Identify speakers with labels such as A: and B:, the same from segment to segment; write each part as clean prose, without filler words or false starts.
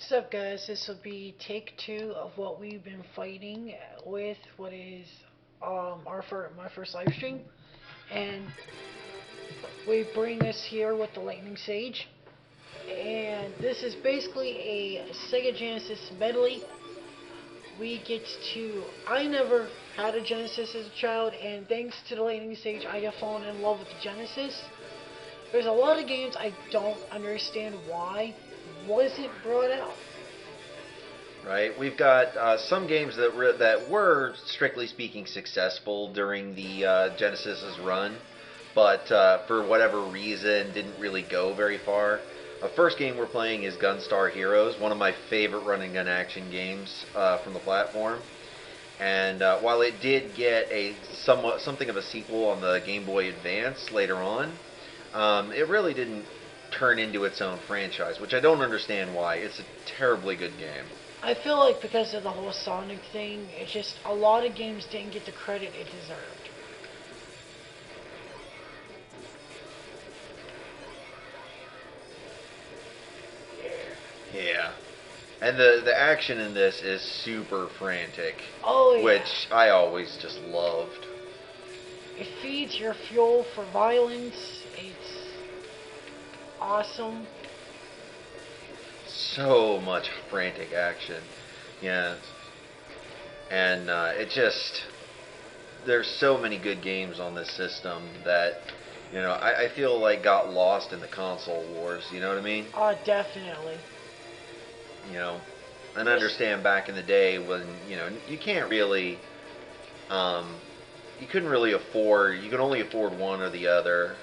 A: What's up, guys? This will be take two of what we've been fighting with. What is my first live stream, and we bring this here with the Lightning Sage, and this is basically a Sega Genesis medley. We get to I never had a Genesis as a child, and thanks to the Lightning Sage, I have fallen in love with the Genesis. There's a lot of games I don't understand why wasn't brought out.
B: Right, we've got some games that were strictly speaking successful during the Genesis's run, but for whatever reason didn't really go very far. The first game we're playing is Gunstar Heroes, one of my favorite running gun action games from the platform. And while it did get a something of a sequel on the Game Boy Advance later on, it really didn't turn into its own franchise, which I don't understand why. It's a terribly good game.
A: I feel like because of the whole Sonic thing, it's just a lot of games didn't get the credit it deserved.
B: Yeah. And the action in this is super frantic.
A: Oh yeah.
B: Which I always just loved.
A: It feeds your fuel for violence. It's awesome.
B: So much frantic action. Yeah. And it just... There's so many good games on this system that, I feel like got lost in the console wars. You know what I mean?
A: Oh, definitely.
B: And I understand back in the day when, you can't really... you couldn't really afford... You could only afford one or the other.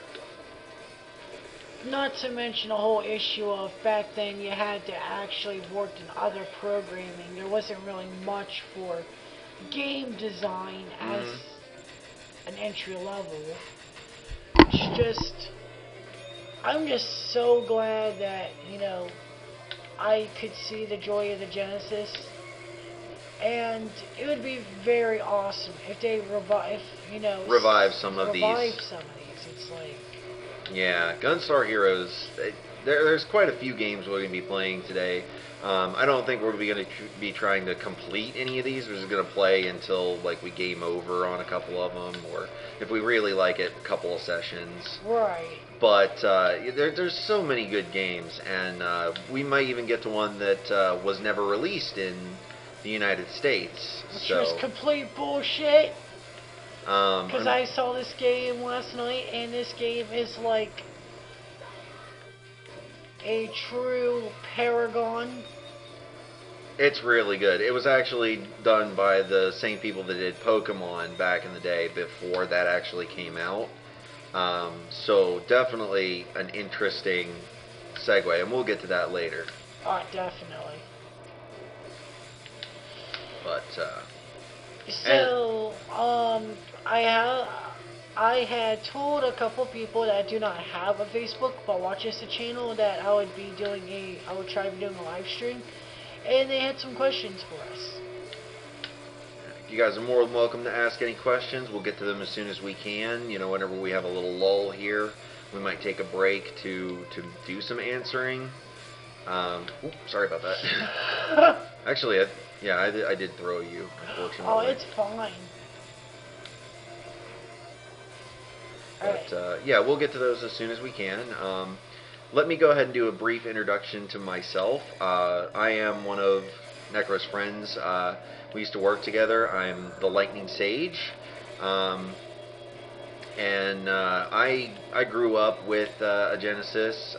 A: Not to mention the whole issue of back then you had to actually work in other programming. There wasn't really much for game design as an entry level. It's just, I'm just so glad that, I could see the joy of the Genesis. And it would be very awesome if they
B: revive some of these.
A: It's like...
B: Yeah, Gunstar Heroes, there's quite a few games we're going to be playing today. I don't think we're going to be trying to complete any of these. We're just going to play until we game over on a couple of them, or if we really like it, a couple of sessions.
A: Right.
B: But there's so many good games, and we might even get to one that was never released in the United States.
A: Which was complete bullshit. Because I
B: I
A: saw this game last night, and this game is like a true paragon.
B: It's really good. It was actually done by the same people that did Pokemon back in the day before that actually came out. So definitely an interesting segue, and we'll get to that later.
A: Oh, definitely.
B: But,
A: so, I had told a couple people that do not have a Facebook but watch this channel that I would try to be doing a live stream, and they had some questions for us.
B: You guys are more than welcome to ask any questions. We'll get to them as soon as we can. Whenever we have a little lull here, we might take a break to do some answering. Oops, sorry about that. Actually, I did throw you, unfortunately.
A: Oh, it's fine.
B: But, yeah, we'll get to those as soon as we can. Let me go ahead and do a brief introduction to myself. I am one of Necro's friends. We used to work together. I'm the Lightning Sage. And I grew up with a Genesis.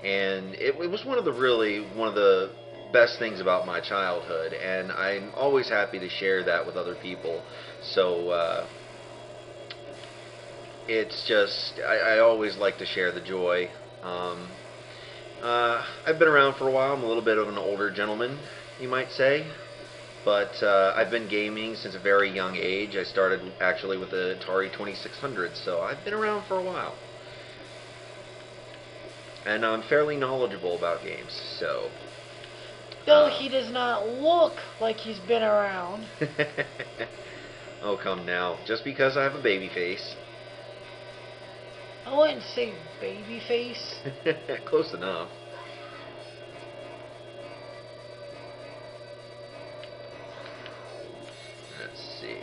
B: And it was one of the best things about my childhood. And I'm always happy to share that with other people. So, it's just, I always like to share the joy. I've been around for a while. I'm a little bit of an older gentleman, you might say. But I've been gaming since a very young age. I started actually with the Atari 2600, so I've been around for a while. And I'm fairly knowledgeable about games, so...
A: Though he does not look like he's been around.
B: Oh, come now. Just because I have a baby face.
A: I wouldn't say baby face.
B: Close enough. see.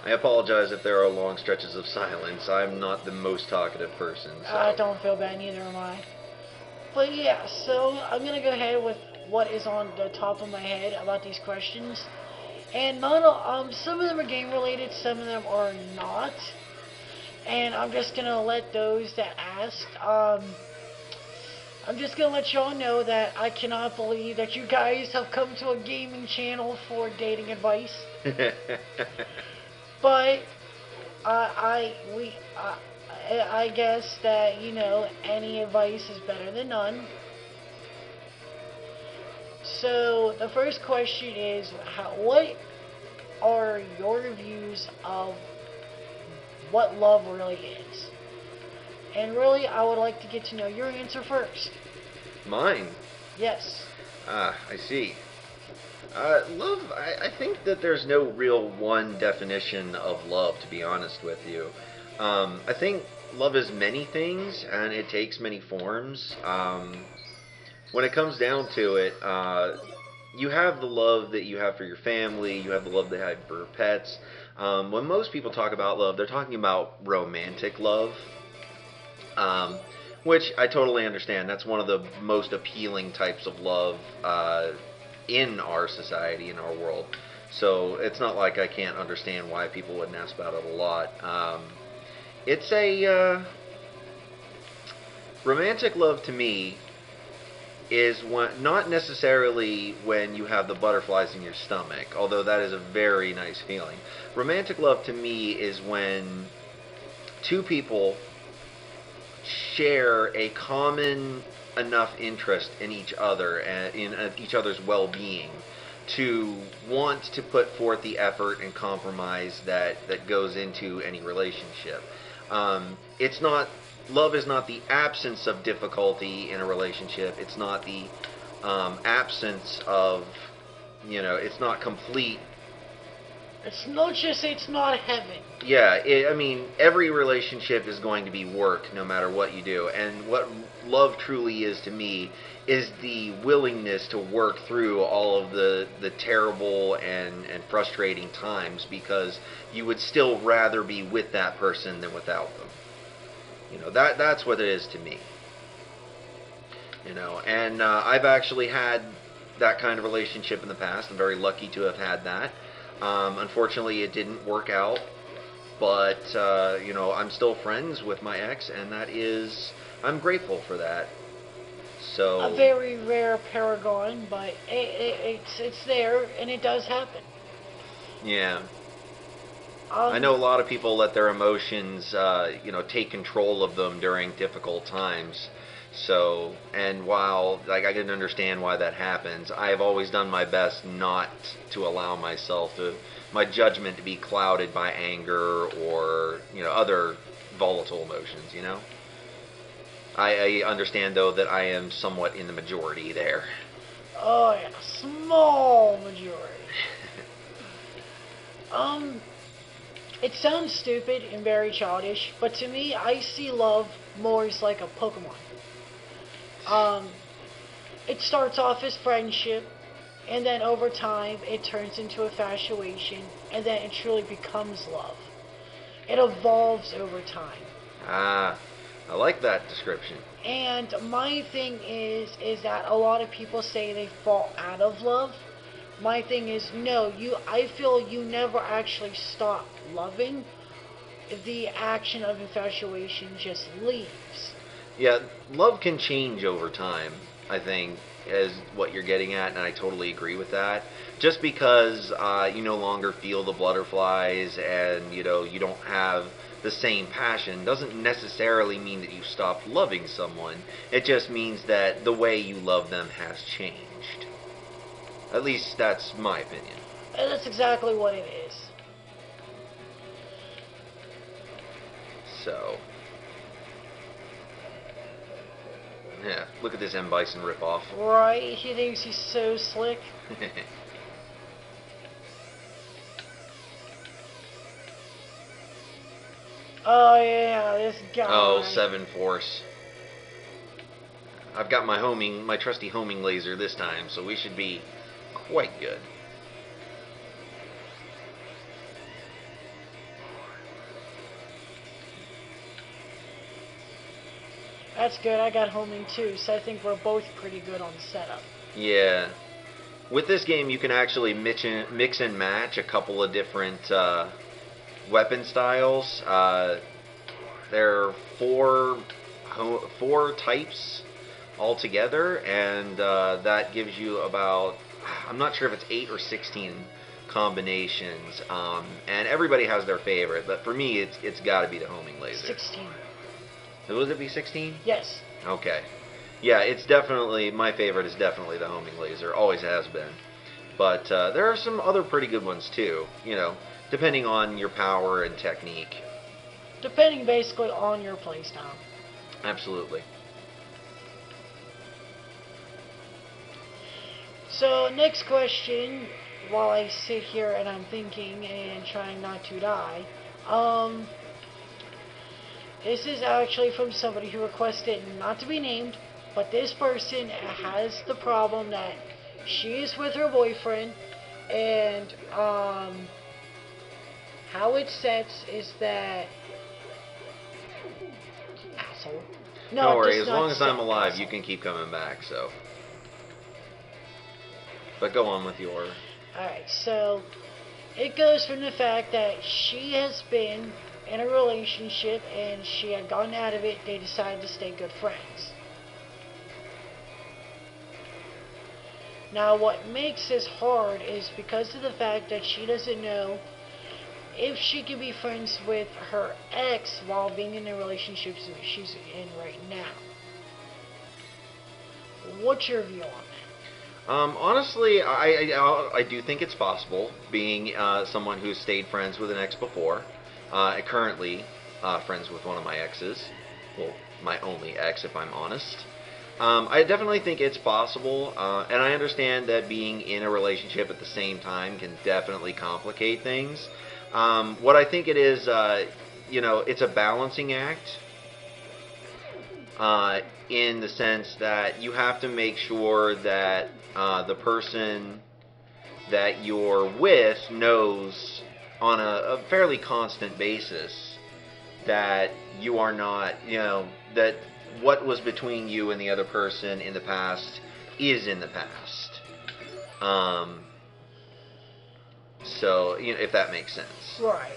B: I apologize if there are long stretches of silence. I'm not the most talkative person,
A: I
B: so.
A: don't feel bad, neither am I. But yeah, so I'm gonna go ahead with what is on the top of my head about these questions. And some of them are game related, some of them are not. And I'm just gonna let those that asked, I'm just gonna let y'all know that I cannot believe that you guys have come to a gaming channel for dating advice. But I guess that any advice is better than none. So the first question is, what are your views of what love really is? And really, I would like to get to know your answer first.
B: Mine?
A: Yes.
B: Ah, I see. Love, I think that there's no real one definition of love, to be honest with you. I think love is many things and it takes many forms. When it comes down to it, you have the love that you have for your family, you have the love they have for pets. When most people talk about love, they're talking about romantic love, um, which I totally understand. That's one of the most appealing types of love in our society, in our world. So it's not like I can't understand why people wouldn't ask about it a lot. It's a romantic love to me is when, not necessarily when you have the butterflies in your stomach, although that is a very nice feeling. Romantic love to me is when two people share a common enough interest in each other and in each other's well-being to want to put forth the effort and compromise that goes into any relationship. It's not Love is not the absence of difficulty in a relationship. It's not the absence of, it's not complete.
A: It's not heaven.
B: Yeah, I mean, every relationship is going to be work no matter what you do. And what love truly is to me is the willingness to work through all of the terrible and frustrating times because you would still rather be with that person than without them. That's what it is to me. And I've actually had that kind of relationship in the past. I'm very lucky to have had that. Unfortunately, it didn't work out, but I'm still friends with my ex, and I'm grateful for that.
A: A
B: So
A: very rare paragon, but it's there and it does happen.
B: yeah, I
A: Um,
B: know a lot of people let their emotions, take control of them during difficult times. So, and while like I can understand why that happens, I have always done my best not to allow my judgment to be clouded by anger or other volatile emotions. I understand though that I am somewhat in the majority there.
A: oh yeah, small majority. Um, it sounds stupid and very childish, but to me, I see love more as like a Pokemon. Um, it starts off as friendship, and then over time, it turns into infatuation, and then it truly becomes love. It evolves over time.
B: Ah, I like that description.
A: And my thing is that a lot of people say they fall out of love. My thing is no, I feel you never actually stop loving. The action of infatuation just leaves.
B: Yeah, love can change over time, I think, is what you're getting at, and I totally agree with that. Just because you no longer feel the butterflies and, you don't have the same passion doesn't necessarily mean that you stopped loving someone. It just means that the way you love them has changed. At least that's my opinion.
A: And that's exactly what it is.
B: So, yeah, look at this M. Bison ripoff.
A: Right? He thinks he's so slick. Oh yeah, this
B: Oh,
A: guy.
B: Seven Force. I've got my trusty homing laser this time, so we should be quite good.
A: That's good. I got homing too, so I think we're both pretty good on the setup.
B: Yeah. With this game, you can actually mix and match a couple of different weapon styles. There are four types altogether, and that gives you about, I'm not sure if it's 8 or 16 combinations. And everybody has their favorite, but for me, it's got to be the homing laser.
A: 16.
B: Would it be 16?
A: Yes.
B: Okay. Yeah, it's definitely, my favorite is definitely the homing laser. Always has been. But there are some other pretty good ones too, depending on your power and technique.
A: Depending basically on your playstyle.
B: Absolutely.
A: So, next question, while I sit here and I'm thinking and trying not to die, this is actually from somebody who requested not to be named, but this person has the problem that she is with her boyfriend, and how it sets is that asshole. No,
B: Don't
A: it
B: worry,
A: does
B: as
A: not
B: long as
A: set
B: I'm alive,
A: asshole.
B: you can keep coming back, so. But go on with your.
A: Alright, so it goes from the fact that she has been in a relationship and she had gotten out of it, they decided to stay good friends. Now, what makes this hard is because of the fact that she doesn't know if she can be friends with her ex while being in the relationship that she's in right now. What's your view on that?
B: Honestly, I do think it's possible, being someone who's stayed friends with an ex before. Currently friends with one of my exes. Well, my only ex, if I'm honest. I definitely think it's possible, and I understand that being in a relationship at the same time can definitely complicate things. What I think it is, it's a balancing act. In the sense that you have to make sure that the person that you're with knows on a fairly constant basis that you are not, that what was between you and the other person in the past is in the past. So, if that makes sense.
A: Right.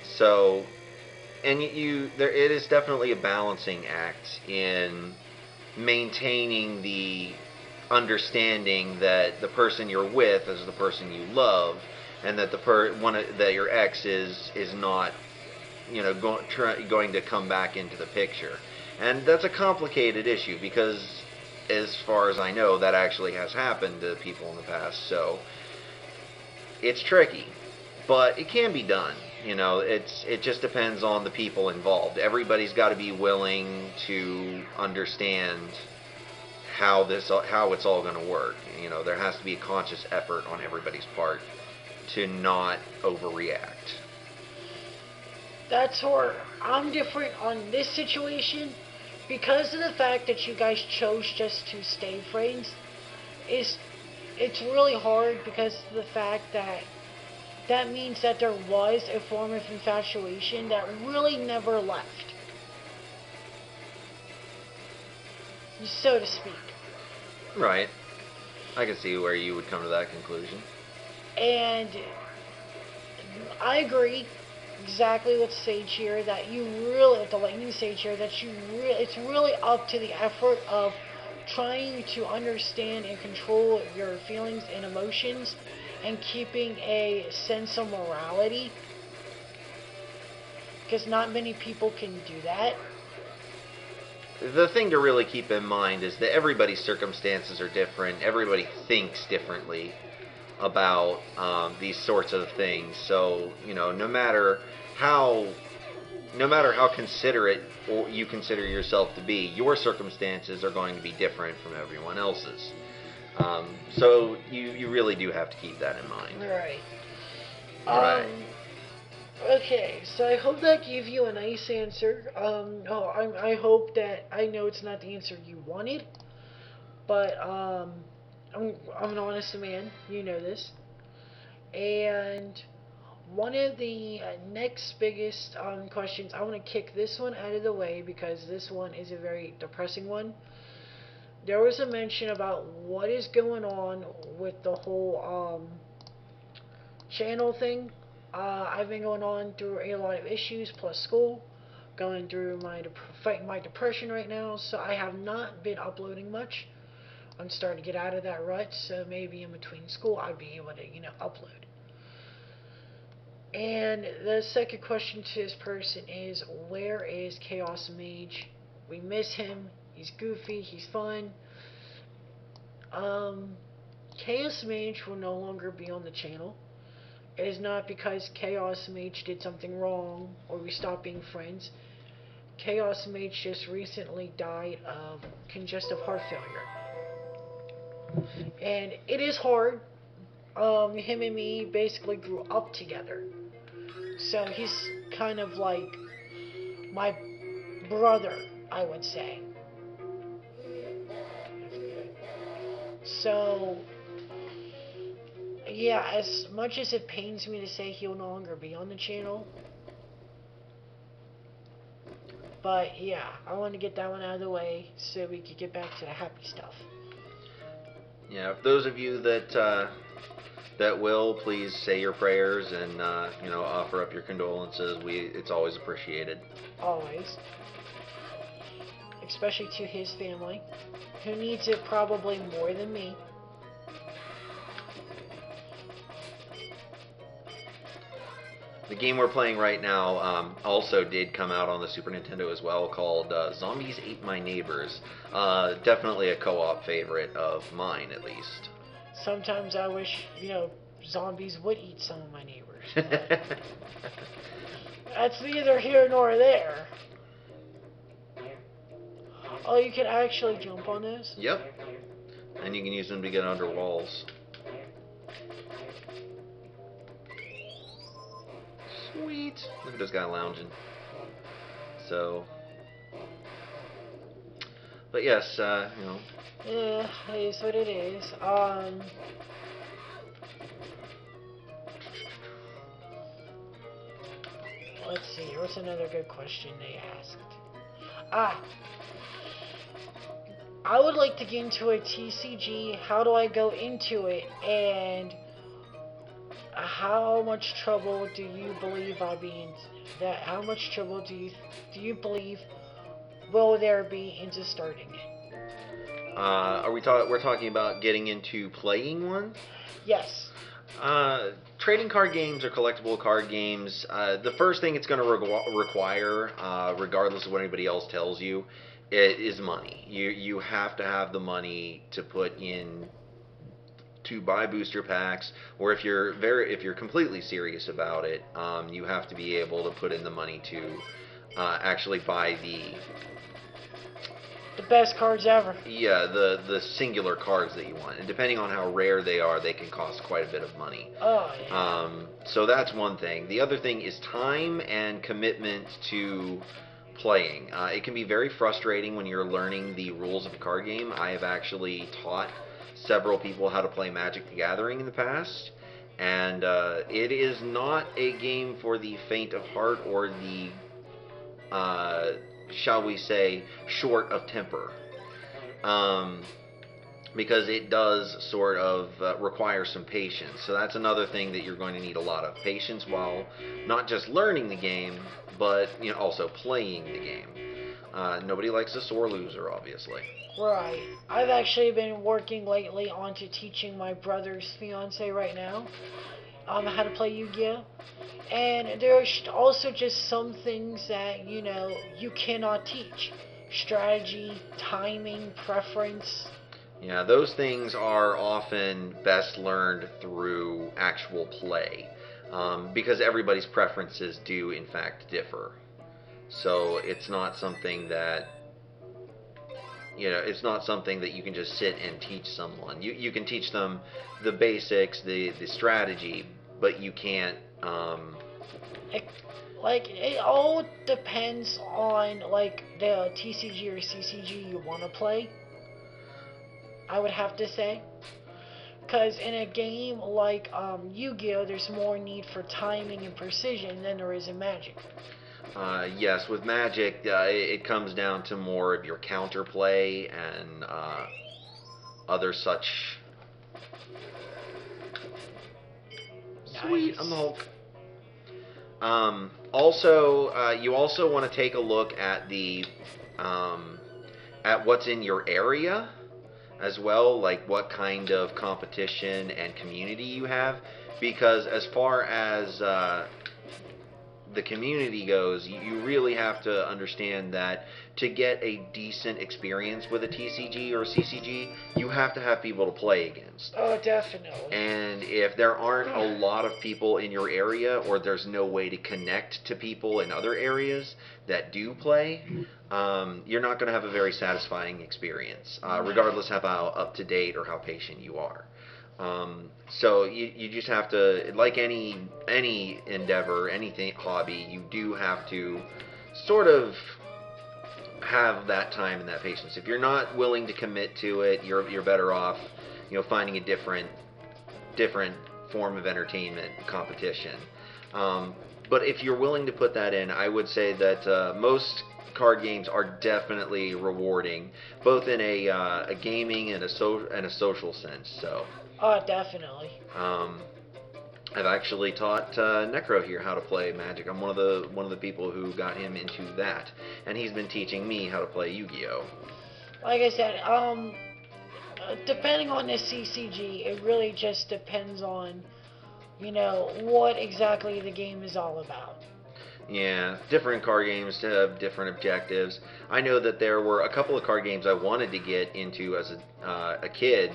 B: So, and it is definitely a balancing act in maintaining the understanding that the person you're with is the person you love, and that that your ex is not, going to come back into the picture. And that's a complicated issue because, as far as I know, that actually has happened to people in the past. So it's tricky, but it can be done. It just depends on the people involved. Everybody's got to be willing to understand how it's all going to work. There has to be a conscious effort on everybody's part to not overreact.
A: That's where I'm different on this situation because of the fact that you guys chose just to stay friends. It's really hard because of the fact that means that there was a form of infatuation that really never left, so to speak.
B: Right. I can see where you would come to that conclusion.
A: And I agree exactly with Sage here that with the Lightning Sage here, that it's really up to the effort of trying to understand and control your feelings and emotions and keeping a sense of morality, because not many people can do that.
B: The thing to really keep in mind is that everybody's circumstances are different. Everybody thinks differently about these sorts of things. So, no matter how considerate you consider yourself to be, your circumstances are going to be different from everyone else's. So you really do have to keep that in mind.
A: Right.
B: Right.
A: Okay, so I hope that gave you a nice answer. I hope that I know it's not the answer you wanted, but I'm an honest man. You know this, and one of the next biggest questions, I want to kick this one out of the way because this one is a very depressing one. There was a mention about what is going on with the whole channel thing. I've been going on through a lot of issues plus school, going through fighting my depression right now, so I have not been uploading much. I'm starting to get out of that rut, so maybe in between school I'd be able to, upload. And the second question to this person is, where is Chaos Mage? We miss him. He's goofy. He's fun. Um, Chaos Mage will no longer be on the channel. It is not because Chaos Mage did something wrong or we stopped being friends. Chaos Mage just recently died of congestive heart failure. And it is hard. Him and me basically grew up together. So he's kind of like my brother, I would say. So, yeah, as much as it pains me to say he'll no longer be on the channel, but yeah, I want to get that one out of the way so we could get back to the happy stuff.
B: Yeah, for those of you that will, please say your prayers and offer up your condolences. It's always appreciated.
A: Always. Especially to his family, who needs it probably more than me.
B: The game we're playing right now also did come out on the Super Nintendo as well, called Zombies Ate My Neighbors. Definitely a co-op favorite of mine, at least.
A: Sometimes I wish, zombies would eat some of my neighbors. That's neither here nor there. Oh, you can actually jump on those?
B: Yep. And you can use them to get under walls. Sweet. Look at this guy lounging. So, but yes,
A: Yeah, it is what it is. Let's see. What's another good question they asked? I would like to get into a TCG. How do I go into it? And how much trouble do you believe I'll be in? How much trouble do you believe will there be into starting it?
B: We're talking about getting into playing one?
A: Yes.
B: Trading card games or collectible card games, the first thing it's going to require, regardless of what anybody else tells you, it is money. You have to have the money to put in to buy booster packs, or if you're completely serious about it, you have to be able to put in the money to actually buy
A: the best cards ever.
B: Yeah, the singular cards that you want, and depending on how rare they are, they can cost quite a bit of money.
A: Oh yeah.
B: So that's one thing. The other thing is time and commitment to playing. It can be very frustrating when you're learning the rules of a card game. I have actually taught several people how to play Magic the Gathering in the past, and it is not a game for the faint of heart or the shall we say, short of temper. Because it does sort of require some patience. So that's another thing that you're going to need a lot of patience while not just learning the game, but also playing the game. Nobody likes a sore loser, obviously.
A: Right. I've actually been working lately onto teaching my brother's fiance right now how to play Yu-Gi-Oh! And there's also just some things that, you cannot teach. Strategy, timing, preference.
B: Yeah, those things are often best learned through actual play, because everybody's preferences do, in fact, differ. So it's not something that it's not something that you can just sit and teach someone. You can teach them the basics, the strategy, but you can't
A: it, like it all depends on like the TCG or CCG you want to play. I would have to say, because in a game like Yu-Gi-Oh, there's more need for timing and precision than there is in Magic.
B: Yes, with Magic, it comes down to more of your counterplay and other such. Sweet, I'm the
A: Nice.
B: Hulk. Also, you also want to take a look um, at what's in your area as well, like what kind of competition and community you have, because as far as the community goes, you really have to understand that to get a decent experience with a TCG or CCG, you have to have people to play against.
A: Oh, definitely.
B: And if there aren't a lot of people in your area, or there's no way to connect to people in other areas that do play, you're not going to have a very satisfying experience, regardless of how up to date or how patient you are. So you just have to, like any endeavor, anything hobby, you do have to sort of have that time and that patience. If you're not willing to commit to it, you're better off, finding a different form of entertainment competition. But if you're willing to put that in, I would say that most card games are definitely rewarding, both in a gaming and a social sense. So.
A: Oh, definitely.
B: Um, I've actually taught Necro here how to play Magic. I'm one of the people who got him into that, and he's been teaching me how to play Yu-Gi-Oh.
A: Like I said, depending on the CCG, it really just depends on, what exactly the game is all about.
B: Yeah, different card games have different objectives. I know that there were a couple of card games I wanted to get into as a kid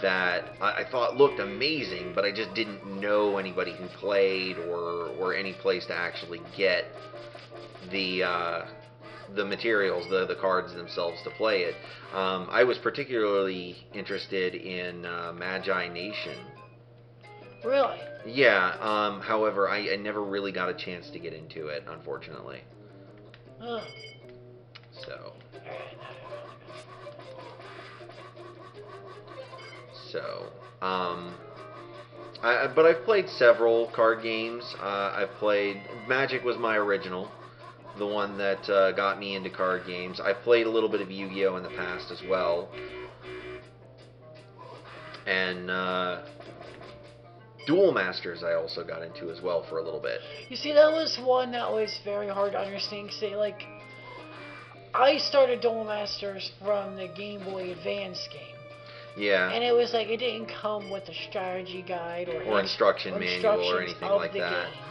B: that I thought looked amazing, but I just didn't know anybody who played or any place to actually get the materials, the cards themselves to play it. I was particularly interested in Magi Nation.
A: Really?
B: Yeah. However, I never really got a chance to get into it, unfortunately.
A: Huh.
B: So. So, but I've played several card games. I've played Magic was my original, the one that got me into card games. I played a little bit of Yu-Gi-Oh in the past as well, and Duel Masters I also got into as well for a little bit.
A: You see, that was one that was very hard to understand. Say, like, I started Duel Masters from the Game Boy Advance game.
B: Yeah.
A: And it was like it didn't come with a strategy guide or
B: instruction manual or anything like that.
A: Game.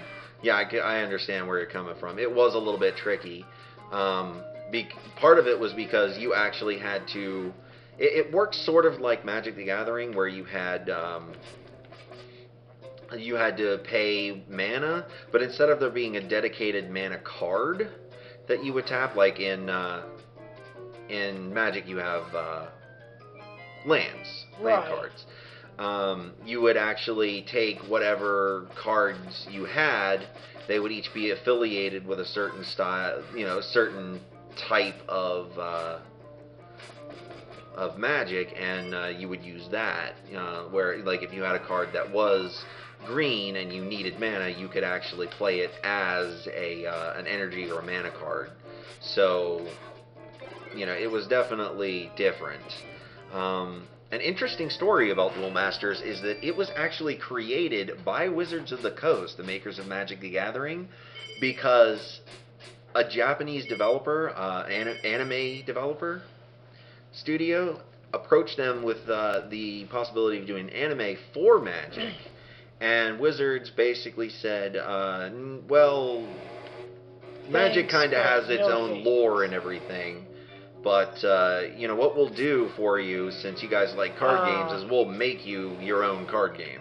B: Yeah, I understand where you're coming from. It was a little bit tricky. Part of it was because you actually had to. It worked sort of like Magic the Gathering, where you had to pay mana, but instead of there being a dedicated mana card that you would tap, like in Magic, you have land cards. You would actually take whatever cards you had. They would each be affiliated with a certain style, a certain type of Magic, and you would use that. Where, like, if you had a card that was green and you needed mana, you could actually play it as an energy or a mana card. So, it was definitely different. An interesting story about Duel Masters is that it was actually created by Wizards of the Coast, the makers of Magic the Gathering, because a Japanese developer, anime developer studio, approached them with the possibility of doing anime for Magic, and Wizards basically said, well, Magic kind of has its own lore and everything. But, what we'll do for you, since you guys like card games, is we'll make you your own card game.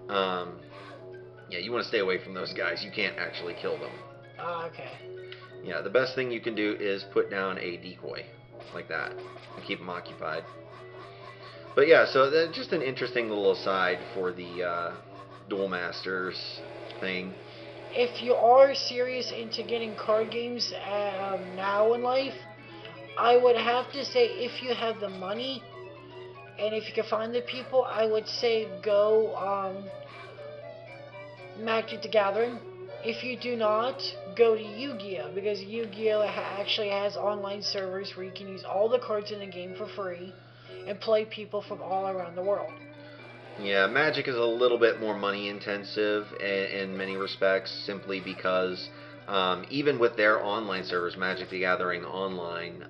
B: Yeah, you want to stay away from those guys. You can't actually kill them.
A: Okay.
B: Yeah, the best thing you can do is put down a decoy, like that, and keep them occupied. But yeah, so that's just an interesting little aside for the Duel Masters thing.
A: if you are serious into getting card games now in life, I would have to say if you have the money and if you can find the people, I would say go Magic the Gathering. If you do not, go to Yu-Gi-Oh! Because Yu-Gi-Oh! Actually has online servers where you can use all the cards in the game for free and play people from all around the world.
B: Yeah, Magic is a little bit more money intensive in many respects, simply because even with their online servers, Magic the Gathering Online,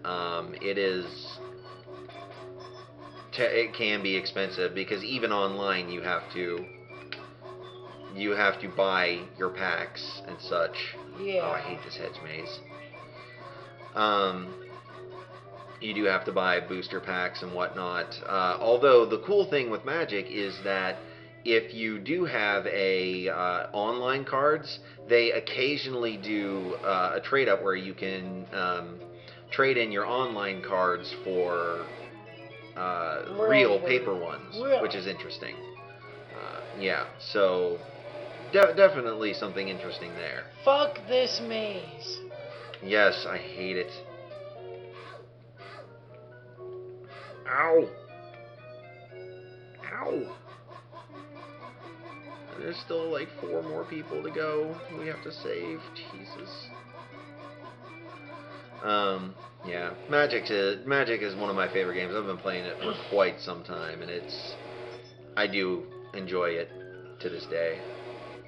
B: it can be expensive because even online you have to buy your packs and such.
A: Yeah.
B: Oh, I hate this hedge maze. Um, you do have to buy booster packs and whatnot. Although the cool thing with Magic is that if you do have a online cards, they occasionally do a trade up where you can trade in your online cards for real paper ones, which is interesting. Yeah, so definitely something interesting there.
A: Fuck this maze.
B: Yes, I hate it. Ow! Ow! There's still like 4 more people to go. We have to save. Jesus. Yeah. Magic is one of my favorite games. I've been playing it for quite some time, and I do enjoy it to this day.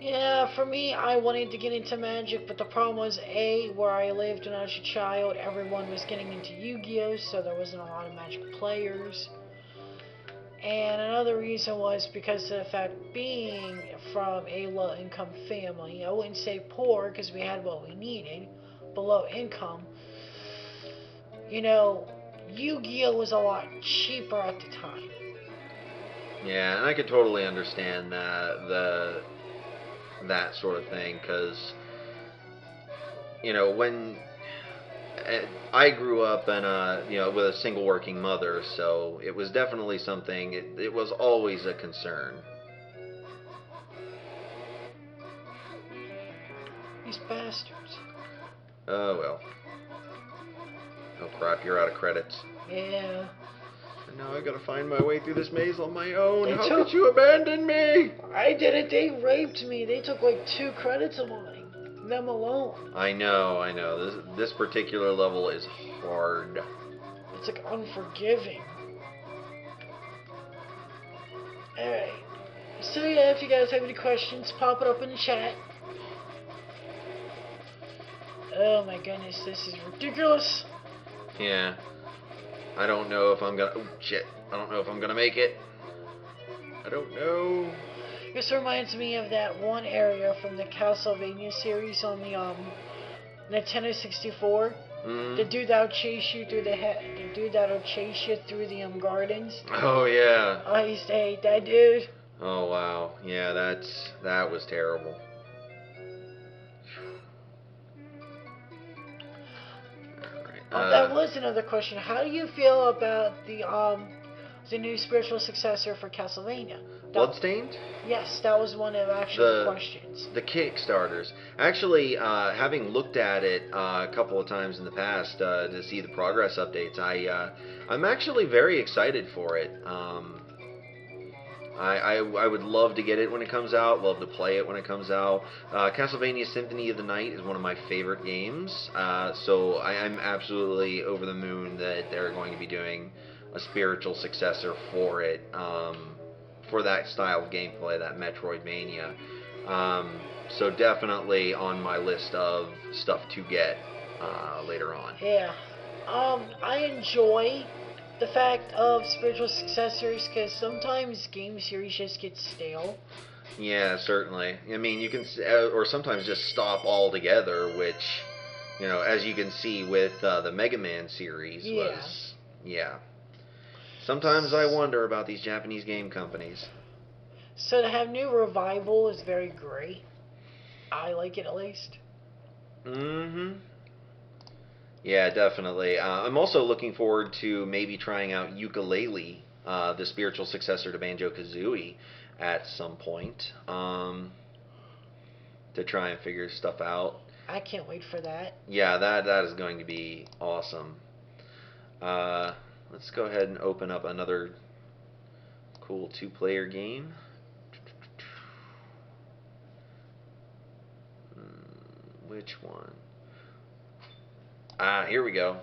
A: Yeah, for me, I wanted to get into Magic, but the problem was, A, where I lived when I was a child, everyone was getting into Yu-Gi-Oh!, so there wasn't a lot of Magic players. And another reason was because of the fact being from a low-income family, I wouldn't say poor because we had what we needed, but low income. You know, Yu-Gi-Oh! Was a lot cheaper at the time.
B: Yeah, and I could totally understand that sort of thing, because when I grew up in with a single working mother, so it was definitely something. It was always a concern.
A: These bastards.
B: Oh well. Oh crap! You're out of credits.
A: Yeah.
B: And now I gotta find my way through this maze on my own. How could you abandon me?
A: I didn't. They raped me. They took like 2 credits of mine. Them alone.
B: I know. This particular level is hard.
A: It's like unforgiving. Alright. So yeah, if you guys have any questions, pop it up in the chat. Oh my goodness, this is ridiculous.
B: Yeah. I don't know if I'm gonna. Oh shit! I don't know if I'm gonna make it. I don't know.
A: This reminds me of that one area from the Castlevania series on the Nintendo 64. The dude that'll chase you through the dude that'll chase you through the gardens.
B: Oh yeah.
A: I used to hate that dude.
B: Oh wow. Yeah, that was terrible.
A: That was another question. How do you feel about the new spiritual successor for Castlevania?
B: Bloodstained?
A: Yes, that was one of the questions.
B: The Kickstarters. Actually, having looked at it a couple of times in the past to see the progress updates, I'm actually very excited for it. I would love to get it when it comes out, love to play it when it comes out. Castlevania Symphony of the Night is one of my favorite games, so I'm absolutely over the moon that they're going to be doing a spiritual successor for it, for that style of gameplay, that Metroidvania. So definitely on my list of stuff to get later on.
A: Yeah. I enjoy the fact of spiritual successors because sometimes game series just get stale.
B: Yeah, certainly. I mean, you can, or sometimes just stop altogether, which, as you can see with the Mega Man series was, yeah. Sometimes I wonder about these Japanese game companies.
A: So to have new revival is very great. I like it at least.
B: Mm-hmm. Yeah, definitely. I'm also looking forward to maybe trying out Ukulele, the spiritual successor to Banjo-Kazooie, at some point. to try and figure stuff out.
A: I can't wait for that.
B: Yeah, that is going to be awesome. Let's go ahead and open up another cool 2-player game. Which one? Here we go.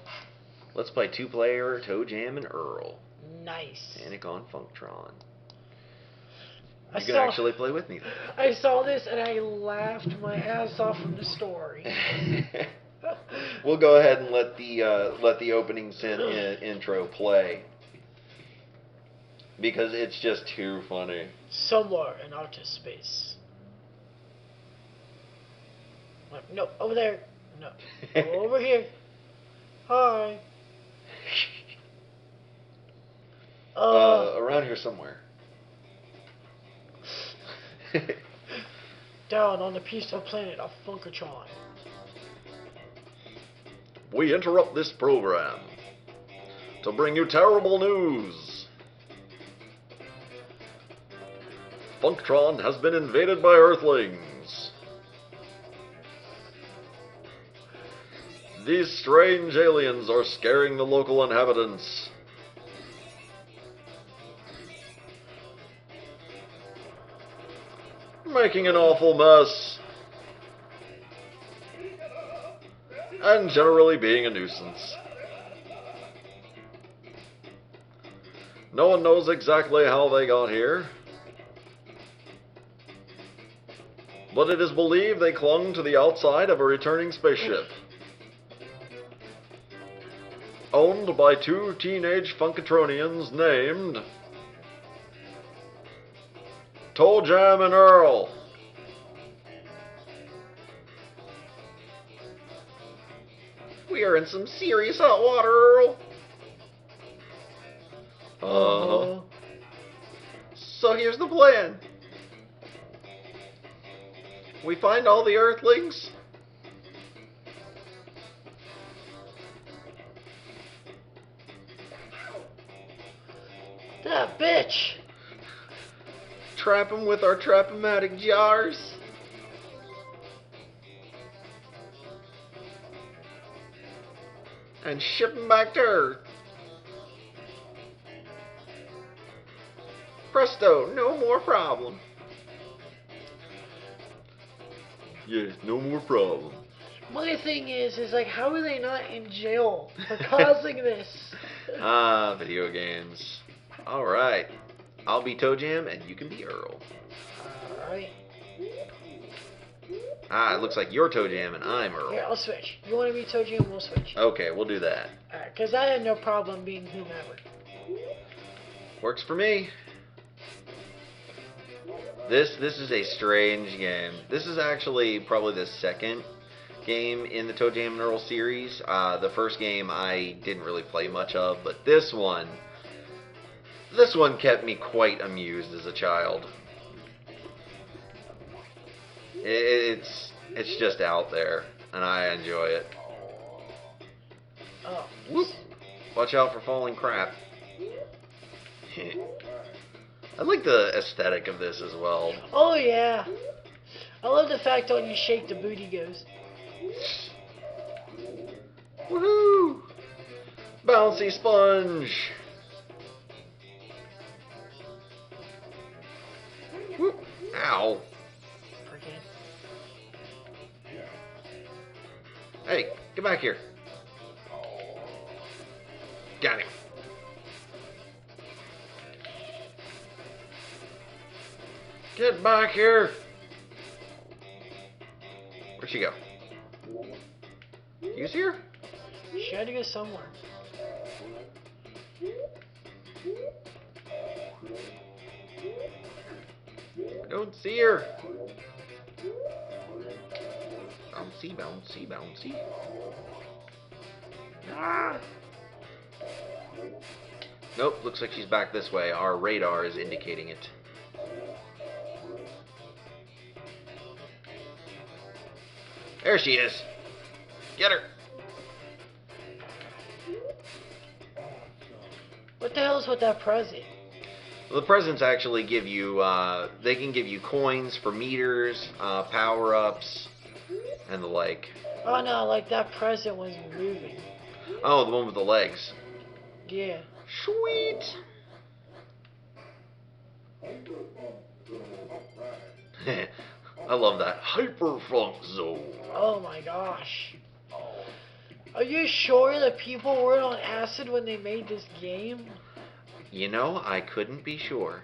B: Let's play 2-player ToeJam and Earl.
A: Nice.
B: Panic on Funktron. You can actually play with me.
A: I saw this and I laughed my ass off from the story.
B: We'll go ahead and let the opening intro play because it's just too funny.
A: Somewhere in outer space. No, over there. No, over here. Hi.
B: Around here somewhere.
A: Down on the peaceful planet of Funkatron.
B: We interrupt this program to bring you terrible news. Funktron has been invaded by Earthlings. These strange aliens are scaring the local inhabitants. Making an awful mess. And generally being a nuisance. No one knows exactly how they got here, but it is believed they clung to the outside of a returning spaceship, owned by 2 teenage Funkatronians named ToeJam and Earl. We are in some serious hot water, Earl. So here's the plan. We find all the Earthlings.
A: That bitch.
B: Trap them with our trap-o-matic jars. And ship them back to Earth. Presto, no more problem. Yeah, no more problem.
A: My thing is like, how are they not in jail for causing this?
B: Video games. Alright. I'll be ToeJam and you can be Earl.
A: Alright.
B: It looks like you're ToeJam and I'm Earl.
A: Here, I'll switch. You want to be ToeJam? We'll switch.
B: Okay, we'll do that.
A: Alright, because I had no problem being whomever.
B: Works for me. This is a strange game. This is actually probably the second game in the ToeJam and Earl series. The first game I didn't really play much of, but this one kept me quite amused as a child. It's just out there, and I enjoy it.
A: Oh.
B: Whoop. Watch out for falling crap. I like the aesthetic of this as well.
A: Oh yeah. I love the fact that when you shake the booty goes.
B: Woohoo! Bouncy sponge. Whoop. Ow.
A: Freaking.
B: Hey, get back here. Got him. Get back here. Where'd she go? You see her?
A: She had to go somewhere.
B: I don't see her. Bouncy, bouncy, bouncy. Ah. Nope, looks like she's back this way. Our radar is indicating it. There she is. Get her.
A: What the hell is with that present?
B: The presents actually give you, they can give you coins for meters, power-ups, and the like.
A: Oh no, like that present was moving.
B: Oh, the one with the legs.
A: Yeah.
B: Sweet! I love that. Hyperfunk Zone.
A: Oh my gosh. Are you sure that people weren't on acid when they made this game?
B: You know, I couldn't be sure.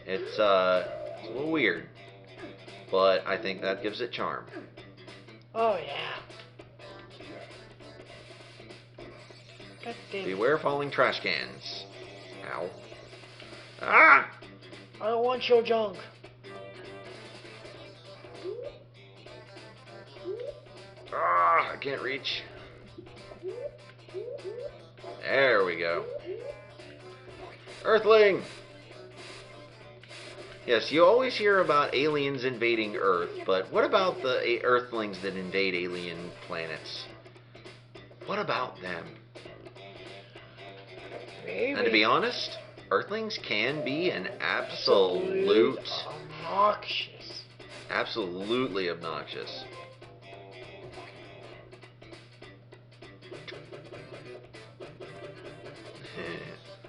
B: It's a little weird, but I think that gives it charm.
A: Oh yeah. God damn it.
B: Beware falling trash cans. Ow. Ah!
A: I don't want your junk.
B: Ah, I can't reach. There we go. Earthling! Yes, you always hear about aliens invading Earth, but what about the Earthlings that invade alien planets? What about them?
A: Maybe.
B: And to be honest, Earthlings can be an absolute
A: obnoxious.
B: absolutely obnoxious.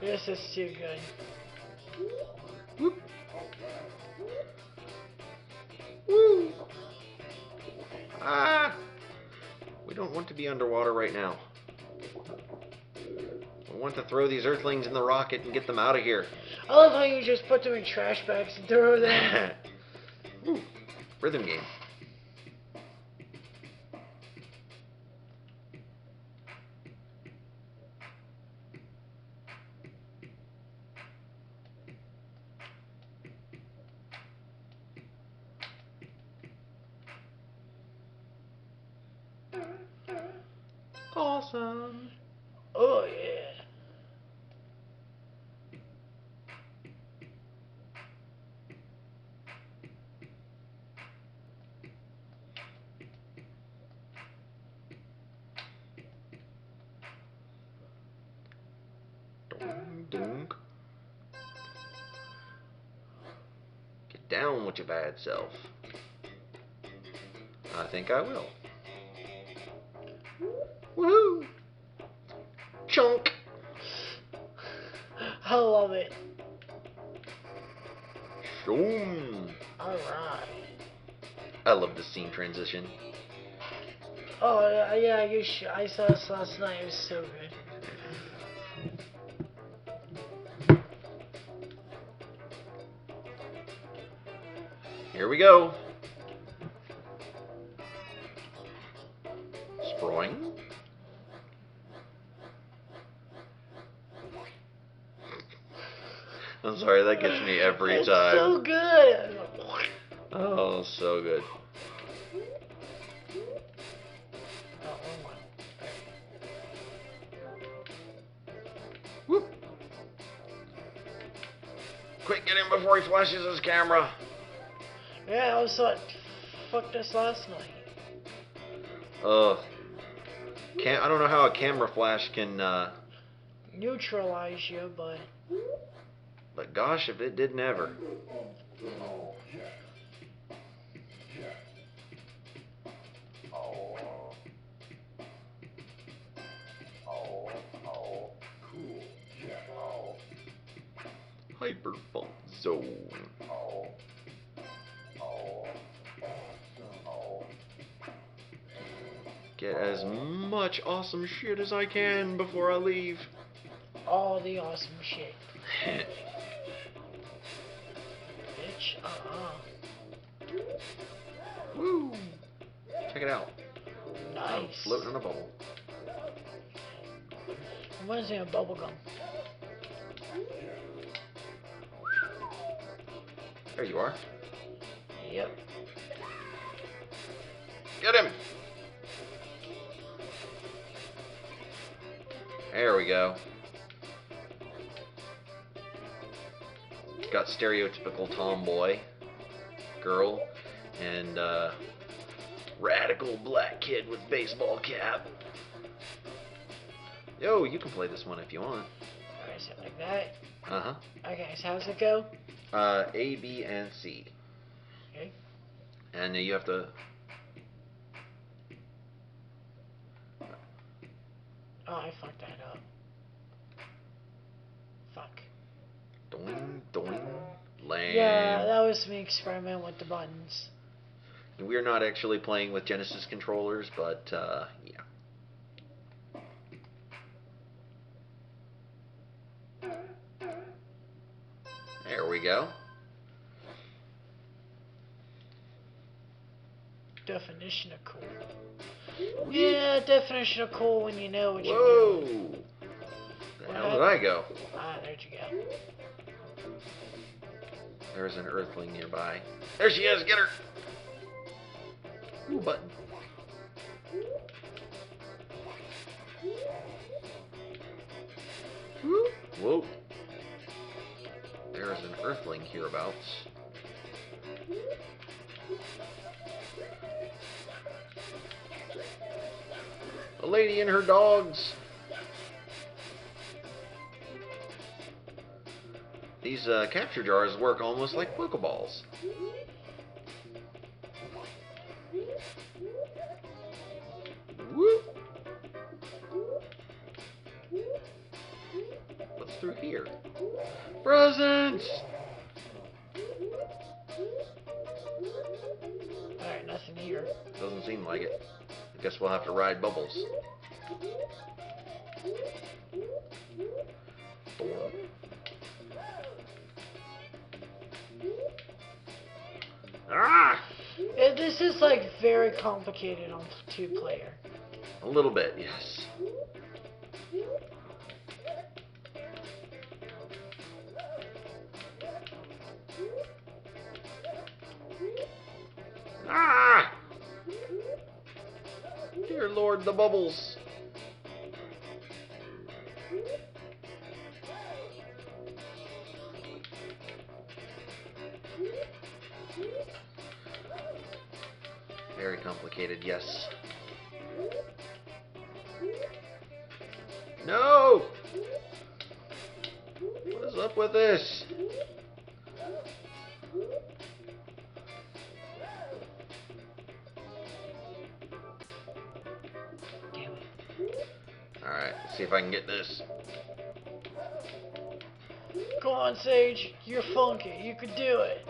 A: This is too good.
B: Whoop. Woo! Ah! We don't want to be underwater right now. We want to throw these Earthlings in the rocket and get them out of here.
A: I love how you just put them in trash bags and throw them.
B: Woo. Rhythm game. Awesome.
A: Oh yeah.
B: Dunk, dunk. Get down with your bad self. I think I will. Woohoo! Chunk!
A: I love it.
B: Shoom!
A: Alright.
B: I love the scene transition.
A: Oh yeah, I saw this last night. It was so good.
B: Here we go. Sproing. I'm sorry, that gets me every
A: It's
B: time.
A: so good.
B: Oh, so good.
A: Oh, wrong one.
B: Whoop. Quick, get him before he flashes his camera.
A: Yeah, I was thought, fuck this last night.
B: Ugh. I don't know how a camera flash can,
A: Neutralize you, but
B: but gosh, if it did never. Hyperfunk Zone. Get as much awesome shit as I can before I leave.
A: all the awesome shit. Bitch,
B: Woo! Check it out. I'm
A: Nice.
B: floating in a bubble.
A: Reminds me of bubblegum.
B: There you are.
A: Yep.
B: Get him! There we go. Got stereotypical tomboy girl and radical black kid with baseball cap. Yo, you can play this one if you want.
A: Alright, something like that.
B: Uh-huh.
A: Okay, so how's it go?
B: A, B, and C.
A: Okay.
B: And you have to...
A: Oh, I fucked that up. Fuck.
B: Doing, doing, land.
A: Yeah, that was me experimenting with the buttons.
B: We're not actually playing with Genesis controllers, but, yeah. There we go.
A: Definition of cool. Yeah, definition of cool when you know what you're doing.
B: Whoa! How did I go?
A: Ah, there'd you go.
B: There's an earthling nearby. There she is! Get her! Ooh, button. Whoa. There's an earthling hereabouts. A lady and her dogs. These capture jars work almost like Pokeballs. Whoop. What's through here? Presents!
A: Alright, nothing here.
B: Doesn't seem like it. I guess we'll have to ride bubbles. Ah!
A: This is like very complicated on 2-player.
B: A little bit, yes. Ah! Dear Lord, the bubbles. Very complicated, yes. No! What is up with this?
A: Damn it.
B: Alright, let's see if I can get this.
A: Go on, Sage. You're funky. You could do it.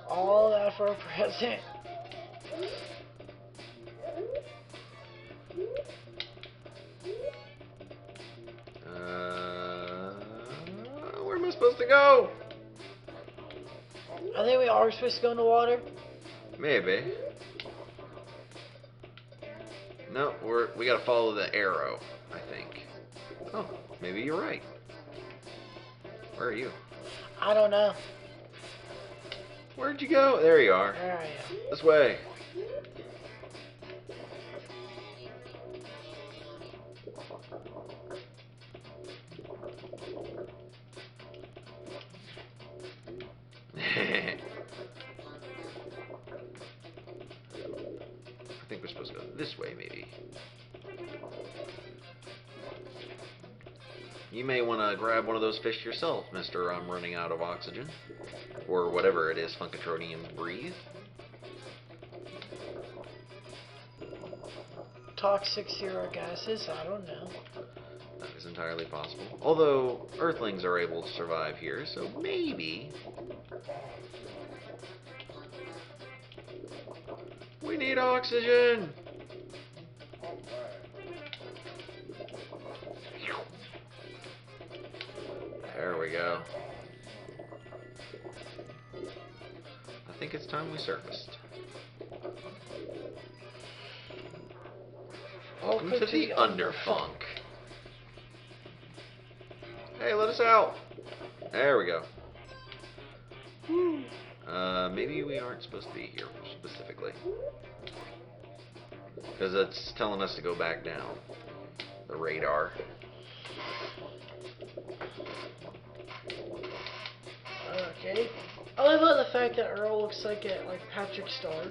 A: All that for a present.
B: Where am I supposed to go?
A: I think we are supposed to go in the water.
B: Maybe. No, we gotta follow the arrow, I think. Oh, maybe you're right. Where are you?
A: I don't know.
B: Where'd you go? There you are.
A: There I am.
B: This way. I think we're supposed to go this way, maybe. You may want to grab one of those fish yourself, mister. I'm running out of oxygen. Or whatever it is Funkatronians breathe.
A: Toxic zero gases. I don't know.
B: That is entirely possible. Although, Earthlings are able to survive here, so maybe... We need oxygen! There we go. I think it's time we surfaced. Welcome to the Underfunk. Hey, let us out! There we go. Maybe we aren't supposed to be here specifically. Because it's telling us to go back down. The radar.
A: Okay. I love about the fact that Earl looks like Patrick Star.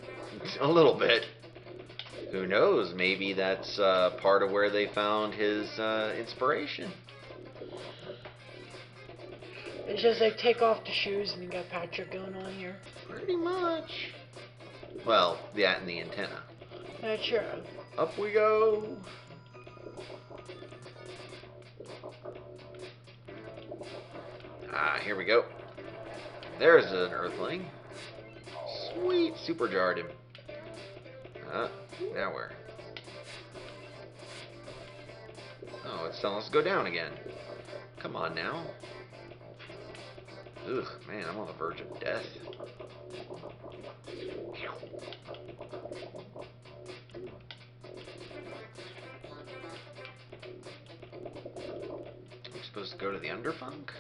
B: A little bit. Who knows? Maybe that's part of where they found his inspiration.
A: It's just like take off the shoes and you got Patrick going on here.
B: Pretty much. Well, that and the antenna.
A: That's true.
B: Up we go. Ah, here we go. There's an Earthling. Sweet, superjarred him. Now where? Oh, it's telling us to go down again. Come on now. Ugh, man, I'm on the verge of death. We're supposed to go to the Underfunk?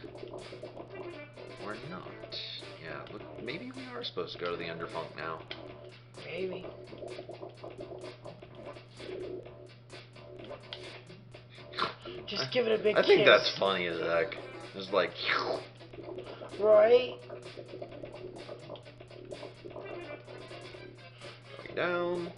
B: Or not? Yeah, look, maybe we are supposed to go to the Underfunk now.
A: Maybe. Just give it a big kiss.
B: I think that's funny as heck. It's like...
A: Right?
B: Going down.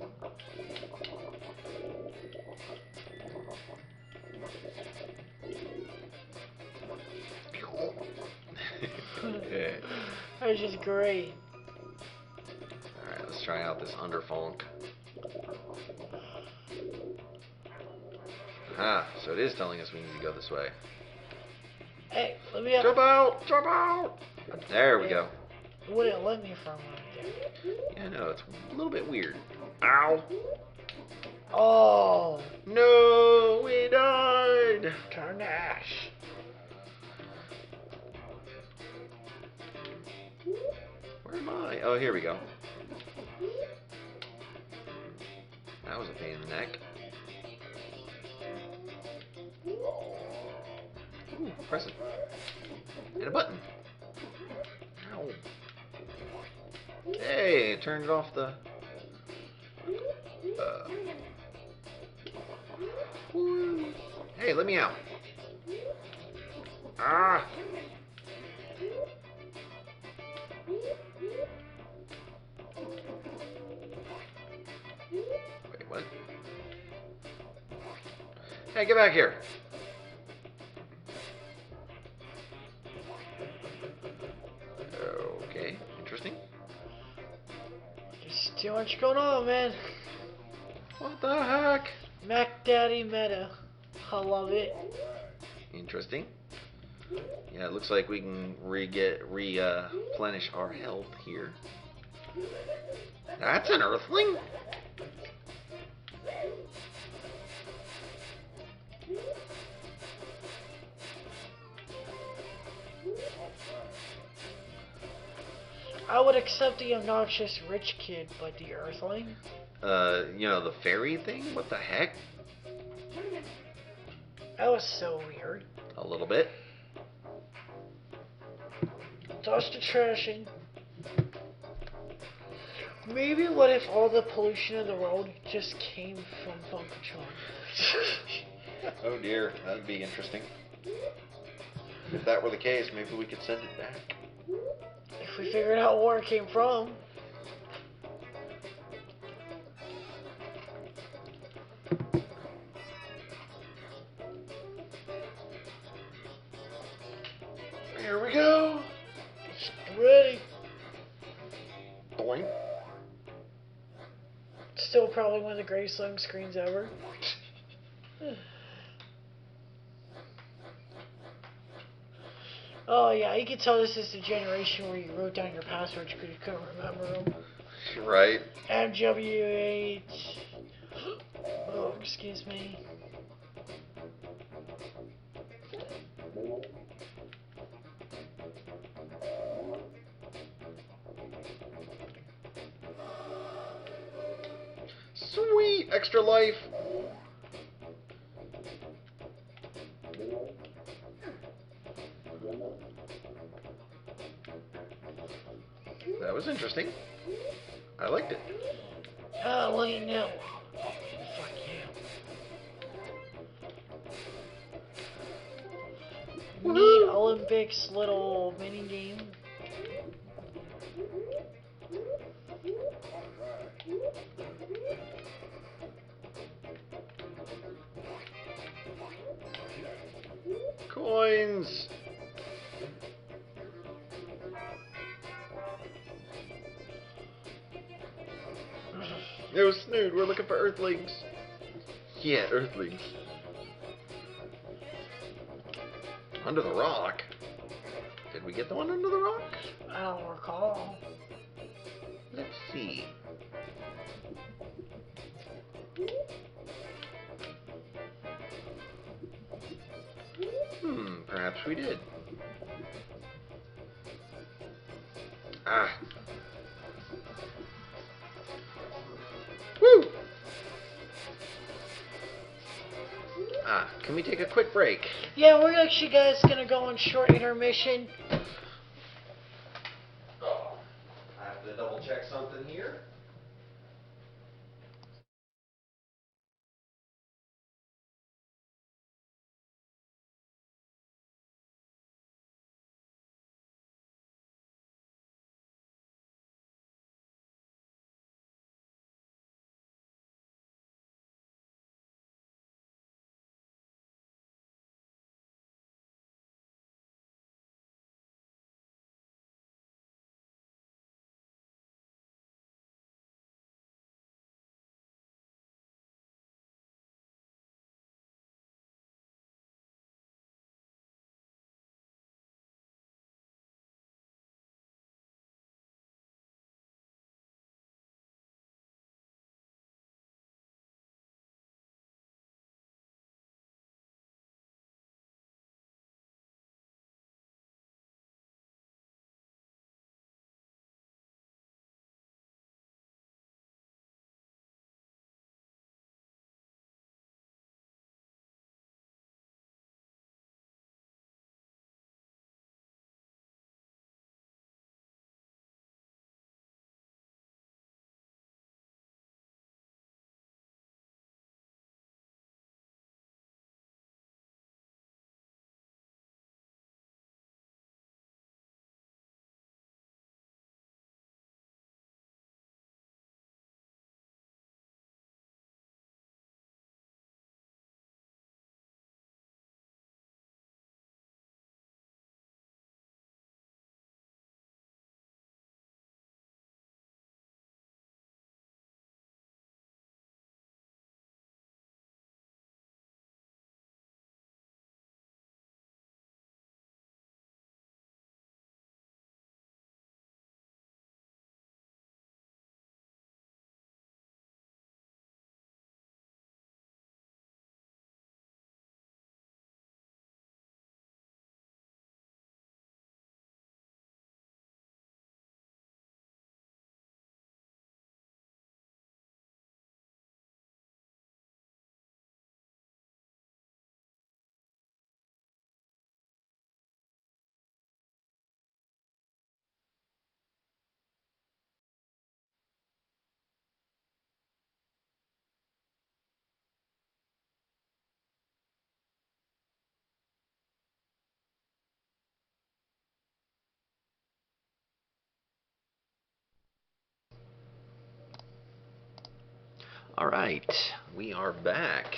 B: Okay.
A: That was just great.
B: Alright, let's try out this Underfunk. Ah, so it is telling us we need to go this way.
A: Hey, let me up.
B: Jump out! Jump out! There we go.
A: It wouldn't let me from right there.
B: Yeah, no, it's a little bit weird. Ow!
A: Oh!
B: No, we died!
A: Turn to ash.
B: Where am I? Oh, here we go. That was a pain in the neck. Ooh, press it. Hit a button. Ow. Hey, it turned it off the... Hey, let me out. Ah! Wait, what? Hey, get back here. Okay, interesting.
A: There's too much going on, man.
B: What the heck?
A: Mac Daddy meta. I love it.
B: Interesting. Yeah, it looks like we can replenish our health here. That's an Earthling?
A: I would accept the obnoxious rich kid, but the Earthling?
B: You know, the fairy thing? What the heck?
A: That was so weird.
B: A little bit.
A: Toss the trash in. Maybe what if all the pollution in the world just came from Funkatron?
B: Oh dear, that'd be interesting. If that were the case, maybe we could send it back.
A: If we figured out where it came from.
B: Here we go.
A: Ready.
B: Boing.
A: Still probably one of the greatest loading screens ever. Oh yeah, you can tell this is the generation where you wrote down your passwords because you couldn't remember them.
B: Right.
A: MWH. Oh, excuse me.
B: Sweet, extra life. That was interesting. I liked it.
A: Oh, well, you know. Fuck you. Neat Olympics little mini game.
B: mines! No, Snood, we're looking for Earthlings. Yeah, Earthlings. Under the rock? Did we get the one under the rock?
A: I don't recall.
B: Let's see. Perhaps we did. Ah. Woo! Ah, can we take a quick break?
A: Yeah, we're actually guys gonna go on short intermission.
B: I have to double check something here. All right, we are back.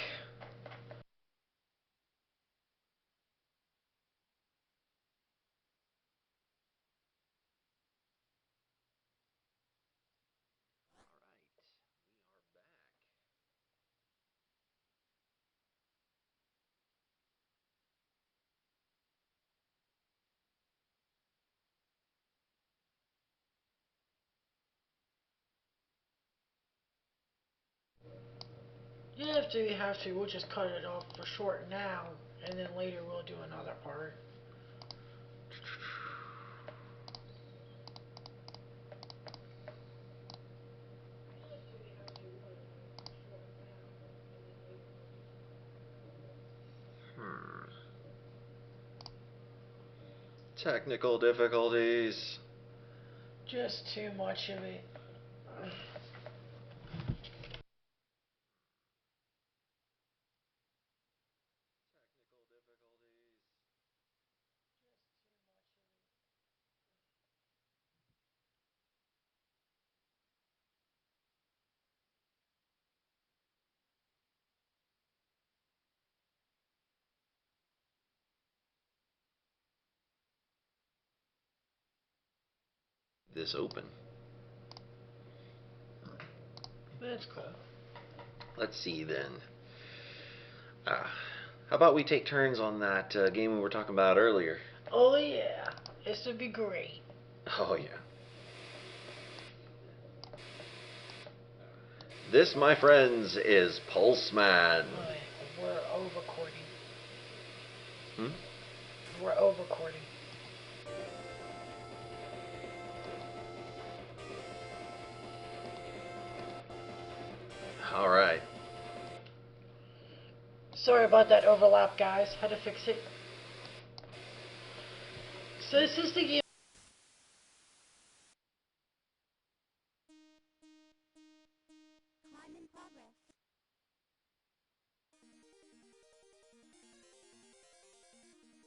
A: Yeah, if we have to, we'll just cut it off for short now, and then later we'll do another part.
B: Hmm. Technical difficulties.
A: Just too much of it.
B: this open.
A: That's cool.
B: Let's see then. How about we take turns on that game we were talking about earlier?
A: Oh yeah, this would be great.
B: Oh yeah. This, my friends, is Pulseman.
A: We're over-recording.
B: Hmm?
A: We're over-recording.
B: All right.
A: Sorry about that overlap, guys. Had to fix it. So this is the game.
C: Climb in progress.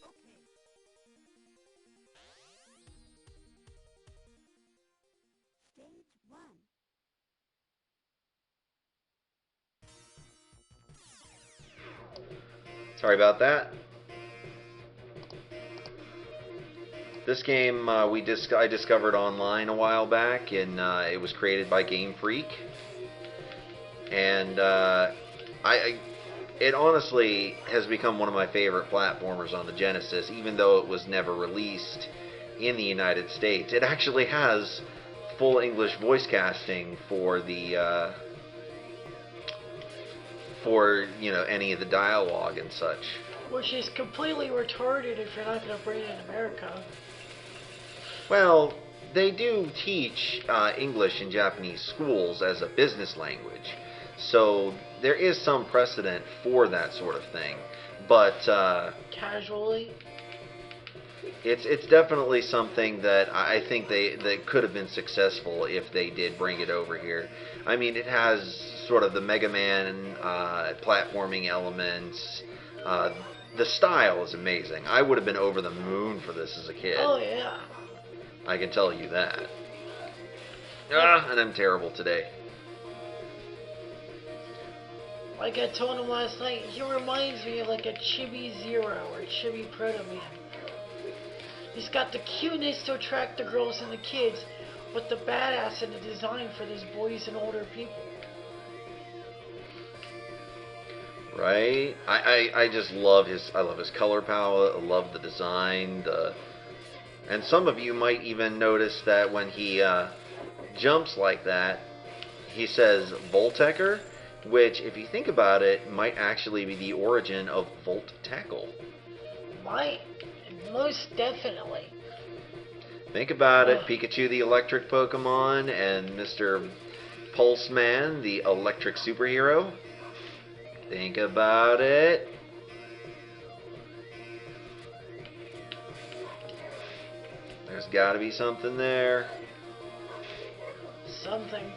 C: Okay. Stage 1.
B: Sorry about that. This game I discovered online a while back, and it was created by Game Freak. And it honestly has become one of my favorite platformers on the Genesis, even though it was never released in the United States. It actually has full English voice casting for the for any of the dialogue and such.
A: Which is completely retarded if you're not going to bring it in America.
B: Well, they do teach English in Japanese schools as a business language, so there is some precedent for that sort of thing. But
A: Casually.
B: it's definitely something that I think they could have been successful if they did bring it over here. I mean, it has sort of the Mega Man platforming elements. The style is amazing. I would have been over the moon for this as a kid.
A: Oh yeah.
B: I can tell you that. And I'm terrible today.
A: Like I told him last night, he reminds me of like a Chibi Zero or Chibi Proto Man. He's got the cuteness to attract the girls and the kids, but the badass in the design for these boys and older people.
B: Right? I just love his color palette. I love the design. And some of you might even notice that when he jumps like that, he says Voltecker, which, if you think about it, might actually be the origin of Volt Tackle.
A: Might. Most definitely.
B: Think about it. Pikachu, the electric Pokemon, and Mr. Pulseman, the electric superhero. Think about it. There's got to be something there.
A: Something.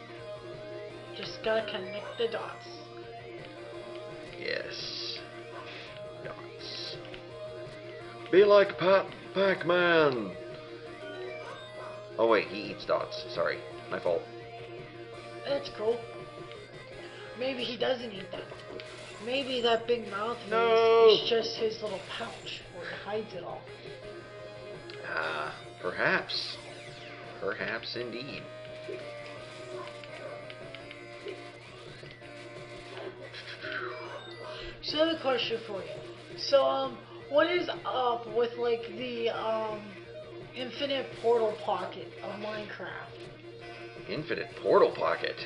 A: Just gotta connect the dots.
B: Yes. Dots. Be like Pac-Man. Oh wait, he eats dots. Sorry, my fault.
A: That's cool. Maybe he doesn't eat them. Maybe that big mouth of
B: No.
A: his is just his little pouch where he hides it all.
B: Perhaps. Perhaps indeed.
A: So I have a question for you. So, what is up with like the infinite portal pocket of Minecraft?
B: Infinite portal pocket.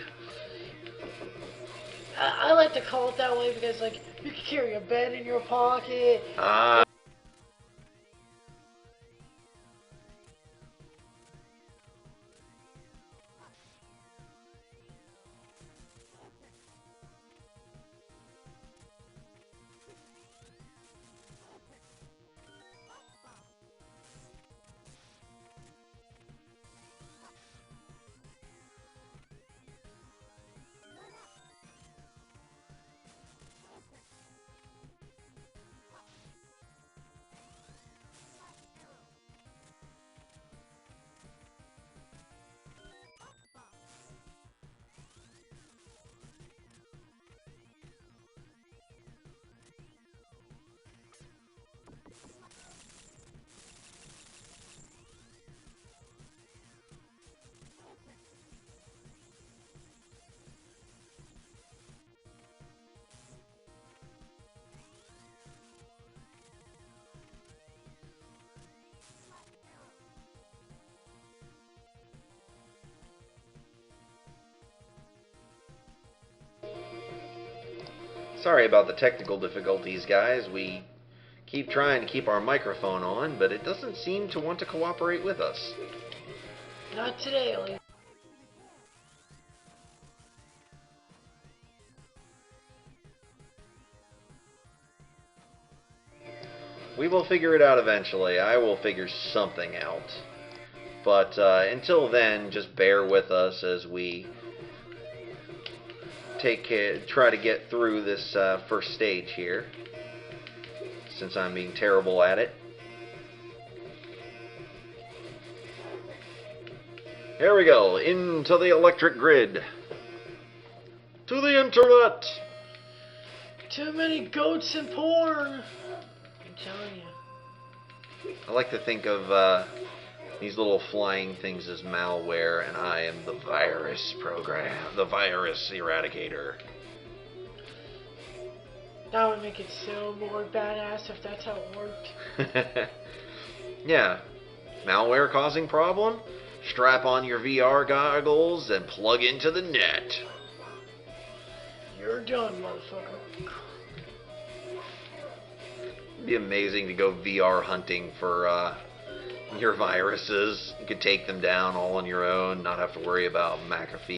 A: I like to call it that way because like you can carry a bed in your pocket.
B: Ah. Sorry about the technical difficulties, guys. We keep trying to keep our microphone on, but it doesn't seem to want to cooperate with us.
A: Not today, at least.
B: We will figure it out eventually. I will figure something out. But until then, just bear with us as we try to get through this first stage here, since I'm being terrible at it. Here we go, into the electric grid. To the internet!
A: Too many goats and porn. I'm telling you.
B: I like to think of these little flying things as malware, and I am the virus program, the virus eradicator.
A: That would make it so more badass if that's how it worked.
B: Yeah, malware causing problem? Strap on your VR goggles and plug into the net.
A: You're done, motherfucker.
B: It'd be amazing to go VR hunting for your viruses. You could take them down all on your own, not have to worry about McAfee.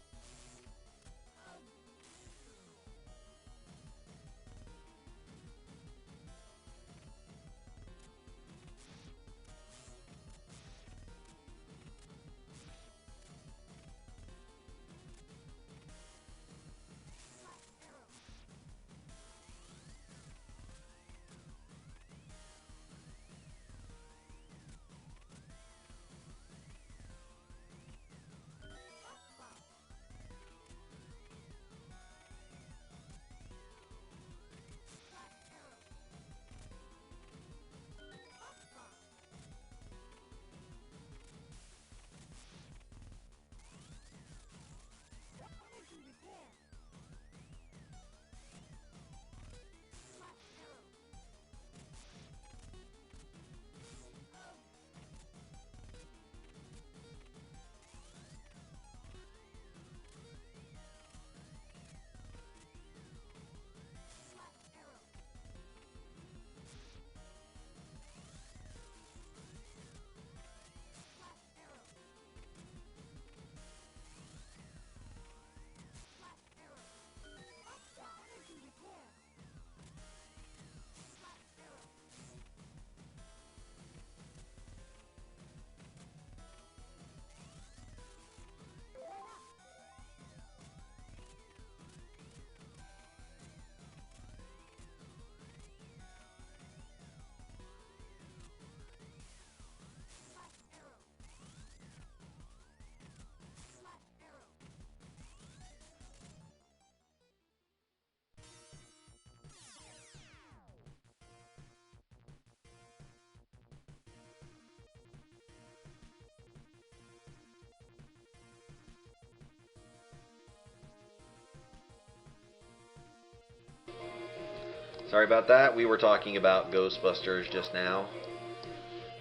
B: Sorry about that. We were talking about Ghostbusters just now.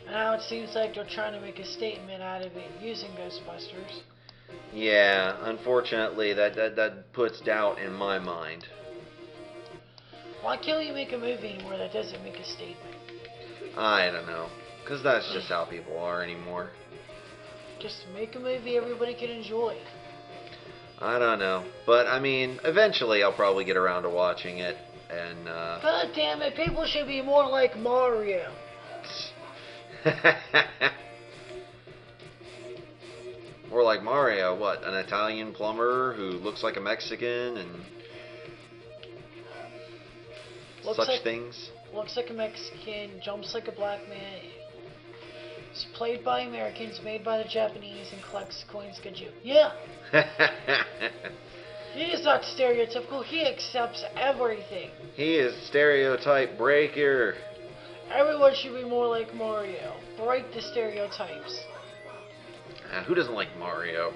A: Now it seems like they're trying to make a statement out of it using Ghostbusters.
B: Yeah, unfortunately, that puts doubt in my mind.
A: Why can't you make a movie anymore that doesn't make a statement?
B: I don't know, because that's just how people are anymore.
A: Just make a movie everybody can enjoy.
B: I don't know, but I mean, eventually I'll probably get around to watching it, and
A: God damn it, people should be more like Mario.
B: More like Mario, what? An Italian plumber who looks like a Mexican and such things?
A: Looks like a Mexican, jumps like a black man. Is played by Americans, made by the Japanese, and collects coins. Good you. Yeah! He is not stereotypical, he accepts everything.
B: He is stereotype breaker.
A: Everyone should be more like Mario. Break the stereotypes.
B: Who doesn't like Mario?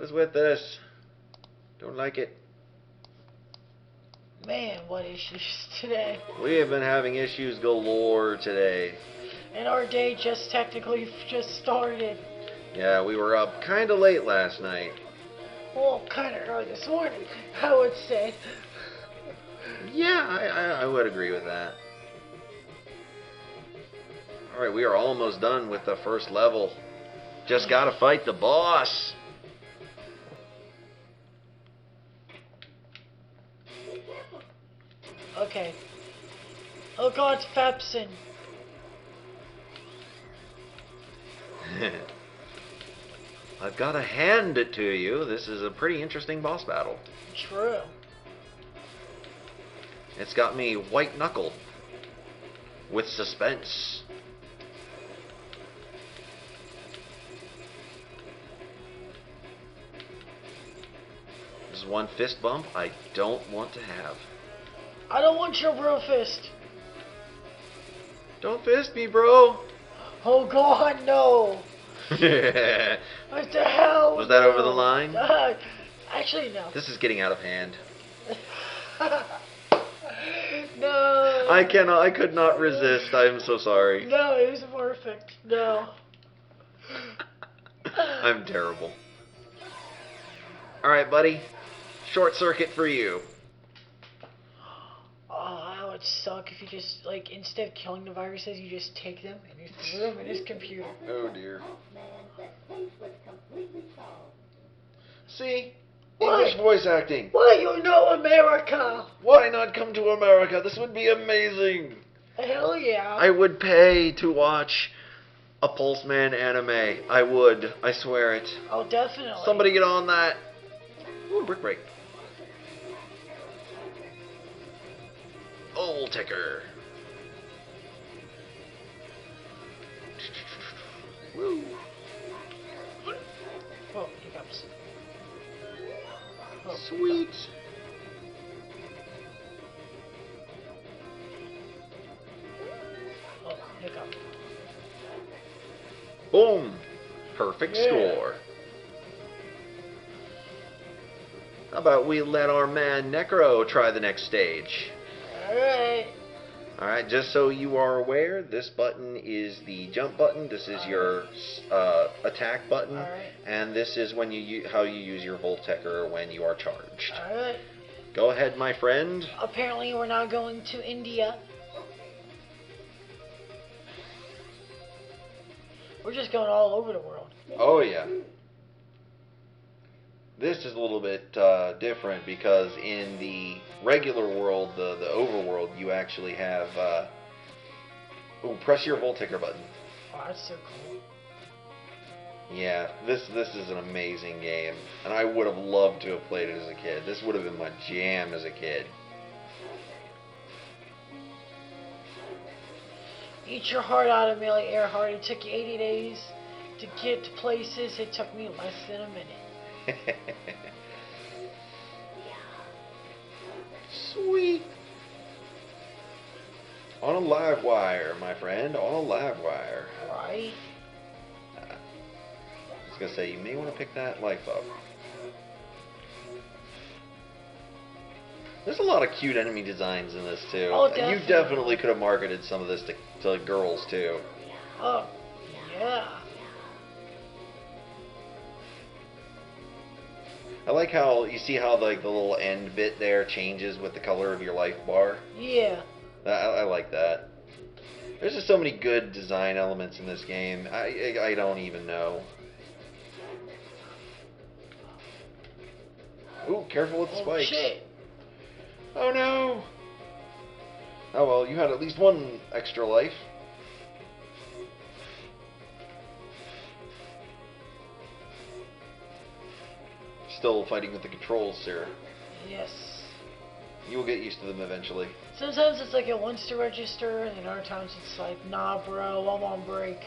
B: is with this? Don't like it.
A: Man, what issues today.
B: We have been having issues galore today.
A: And our day just technically just started.
B: Yeah, we were up kind of late last night.
A: Well, kind of early this morning, I would say.
B: Yeah, I would agree with that. Alright, we are almost done with the first level. Just gotta fight the boss.
A: Okay. Oh god, it's Fepson.
B: I've gotta hand it to you. This is a pretty interesting boss battle.
A: True.
B: It's got me white knuckle with suspense. This is one fist bump I don't want to have.
A: I don't want your real fist.
B: Don't fist me, bro.
A: Oh god, no.
B: Was
A: What the hell?
B: that over the line?
A: Actually, no.
B: This is getting out of hand.
A: No.
B: I could not resist. I am so sorry.
A: No, it was perfect. No.
B: I'm terrible. Alright, buddy. Short circuit for you.
A: Oh, that would suck if you just, like, instead of killing the viruses, you just take them and you threw them in his computer.
B: Oh dear. See?
A: What?
B: English voice acting.
A: Why you know America?
B: Why not come to America? This would be amazing.
A: Hell yeah.
B: I would pay to watch a Pulseman anime. I would. I swear it.
A: Oh, definitely.
B: Somebody get on that. Ooh, brick break. Old Ticker. Woo.
A: Oh, hiccups. Oh,
B: Sweet.
A: Oh, hiccup.
B: Boom. Perfect
A: Yeah.
B: score. How about we let our man Necro try the next stage?
A: Alright.
B: Alright, just so you are aware, this button is the jump button, this is your attack button,
A: Alright.
B: and this is when how you use your Voltecker when you are charged.
A: Alright.
B: Go ahead, my friend.
A: Apparently, we're not going to India. We're just going all over the world.
B: Oh yeah. This is a little bit different because in the regular world, the overworld, you actually have. Press your Volticker button.
A: Oh, that's so cool.
B: Yeah, this is an amazing game, and I would have loved to have played it as a kid. This would have been my jam as a kid.
A: Eat your heart out of me like Earhart. It took you 80 days to get to places. It took me less than a minute.
B: Sweet. On a live wire, my friend. On a live wire.
A: Right?
B: I was gonna say you may want to pick that life up. There's a lot of cute enemy designs in this too.
A: Oh,
B: You
A: definitely.
B: definitely could have marketed some of this to girls too.
A: Oh, yeah.
B: I like how you see how like the little end bit there changes with the color of your life bar.
A: Yeah.
B: I like that. There's just so many good design elements in this game. I don't even know. Ooh, careful with the
A: Oh,
B: spikes.
A: shit.
B: Oh no! Oh well, you had at least one extra life. Still fighting with the controls, sir.
A: Yes.
B: You will get used to them eventually.
A: Sometimes it's like it wants to register, and other times it's like, nah, bro, I'm on break.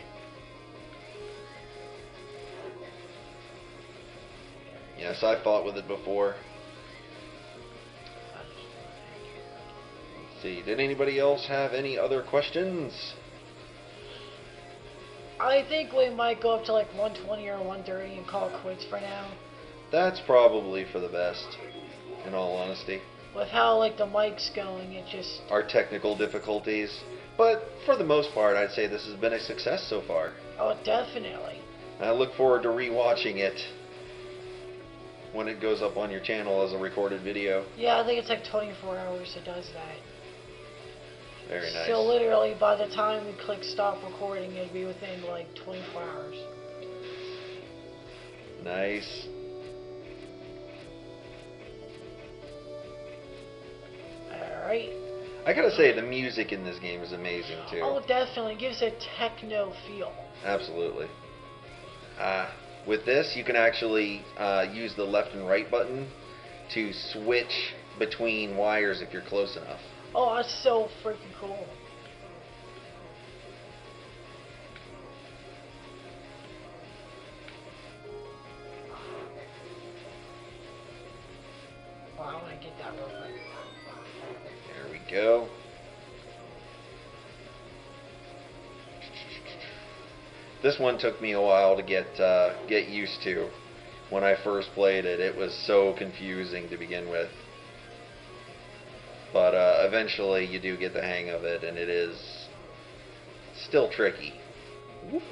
B: Yes, I fought with it before. Let's see, did anybody else have any other questions?
A: I think we might go up to like 120 or 130 and call it quits for now.
B: That's probably for the best, in all honesty.
A: With how like the mic's going, it just
B: Our technical difficulties. But for the most part, I'd say this has been a success so far.
A: oh definitely.
B: I look forward to rewatching it when it goes up on your channel as a recorded video.
A: Yeah, I think it's like 24 hours it does that.
B: Very nice.
A: So literally by the time we click stop recording, it'd be within like 24 hours.
B: Nice.
A: Alright.
B: I gotta say, the music in this game is amazing too.
A: Oh, definitely. Gives a techno feel.
B: Absolutely. With this, you can actually use the left and right button to switch between wires if you're close enough.
A: Oh, that's so freaking cool. Well, I want to get that real quick.
B: There we go. This one took me a while to get used to. When I first played it, it was so confusing to begin with. But eventually you do get the hang of it, and it is still tricky. Whoop.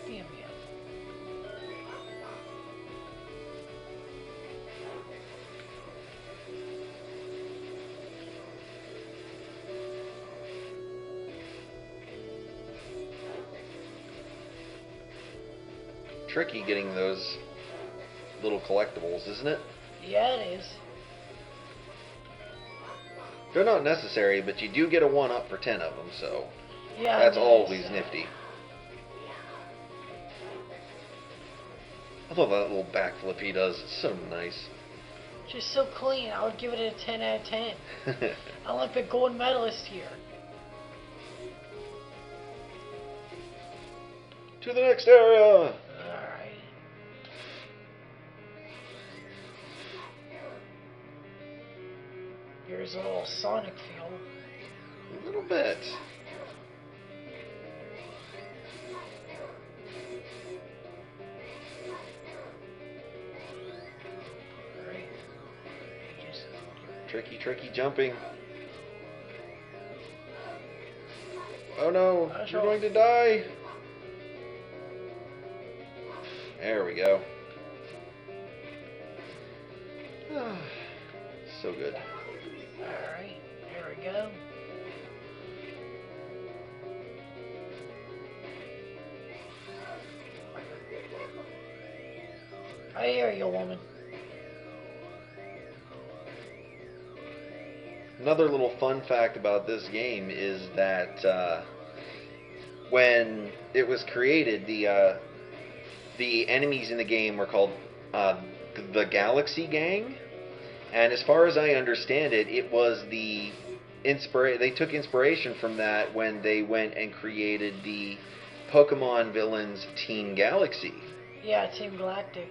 A: Damn yeah.
B: Tricky getting those little collectibles, isn't it?
A: Yeah, it is.
B: They're not necessary, but you do get a 1-up for 10 of them, so
A: Yeah,
B: that's
A: it
B: always
A: is.
B: nifty. I love that little backflip he does. It's so nice.
A: Just so clean. I would give it a 10 out of 10. Olympic gold medalist here.
B: To the next area!
A: Alright. Here's a little Sonic feel.
B: A little bit.
A: Alright. Just
B: Tricky, tricky jumping. Oh no, you're going to die. There we go. So good.
A: Alright, there we go. I hear you, woman.
B: Another little fun fact about this game is that when it was created, the enemies in the game were called the Galaxy Gang, and as far as I understand it, it was the they took inspiration from that when they went and created the Pokemon villains Team Galaxy.
A: Yeah, Team Galactic.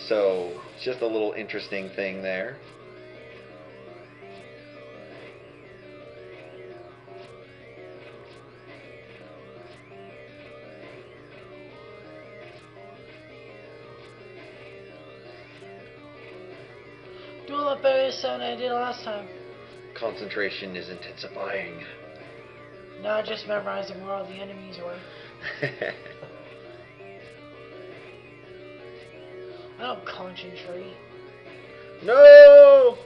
B: So, it's just a little interesting thing there.
A: Do a lot better this time than I did last time.
B: Concentration is intensifying.
A: Not just memorizing where all the enemies were. I don't concentrate.
B: No!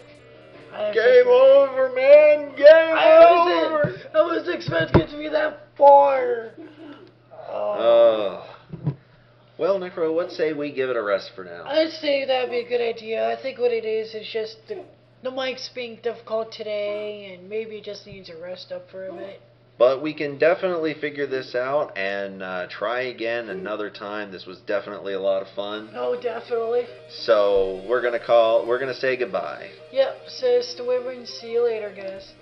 A: I
B: Game over, man! Game over!
A: I wasn't expecting it to be that far. Oh.
B: Well, Necro, what say we give it a rest for now?
A: I'd say that'd be a good idea. I think what it is just the mic's being difficult today, and maybe it just needs a rest up for a bit.
B: But we can definitely figure this out and try again another time. This was definitely a lot of fun.
A: Oh, definitely.
B: So we're gonna say goodbye.
A: Yep, says to Wyvern. See you later, guys.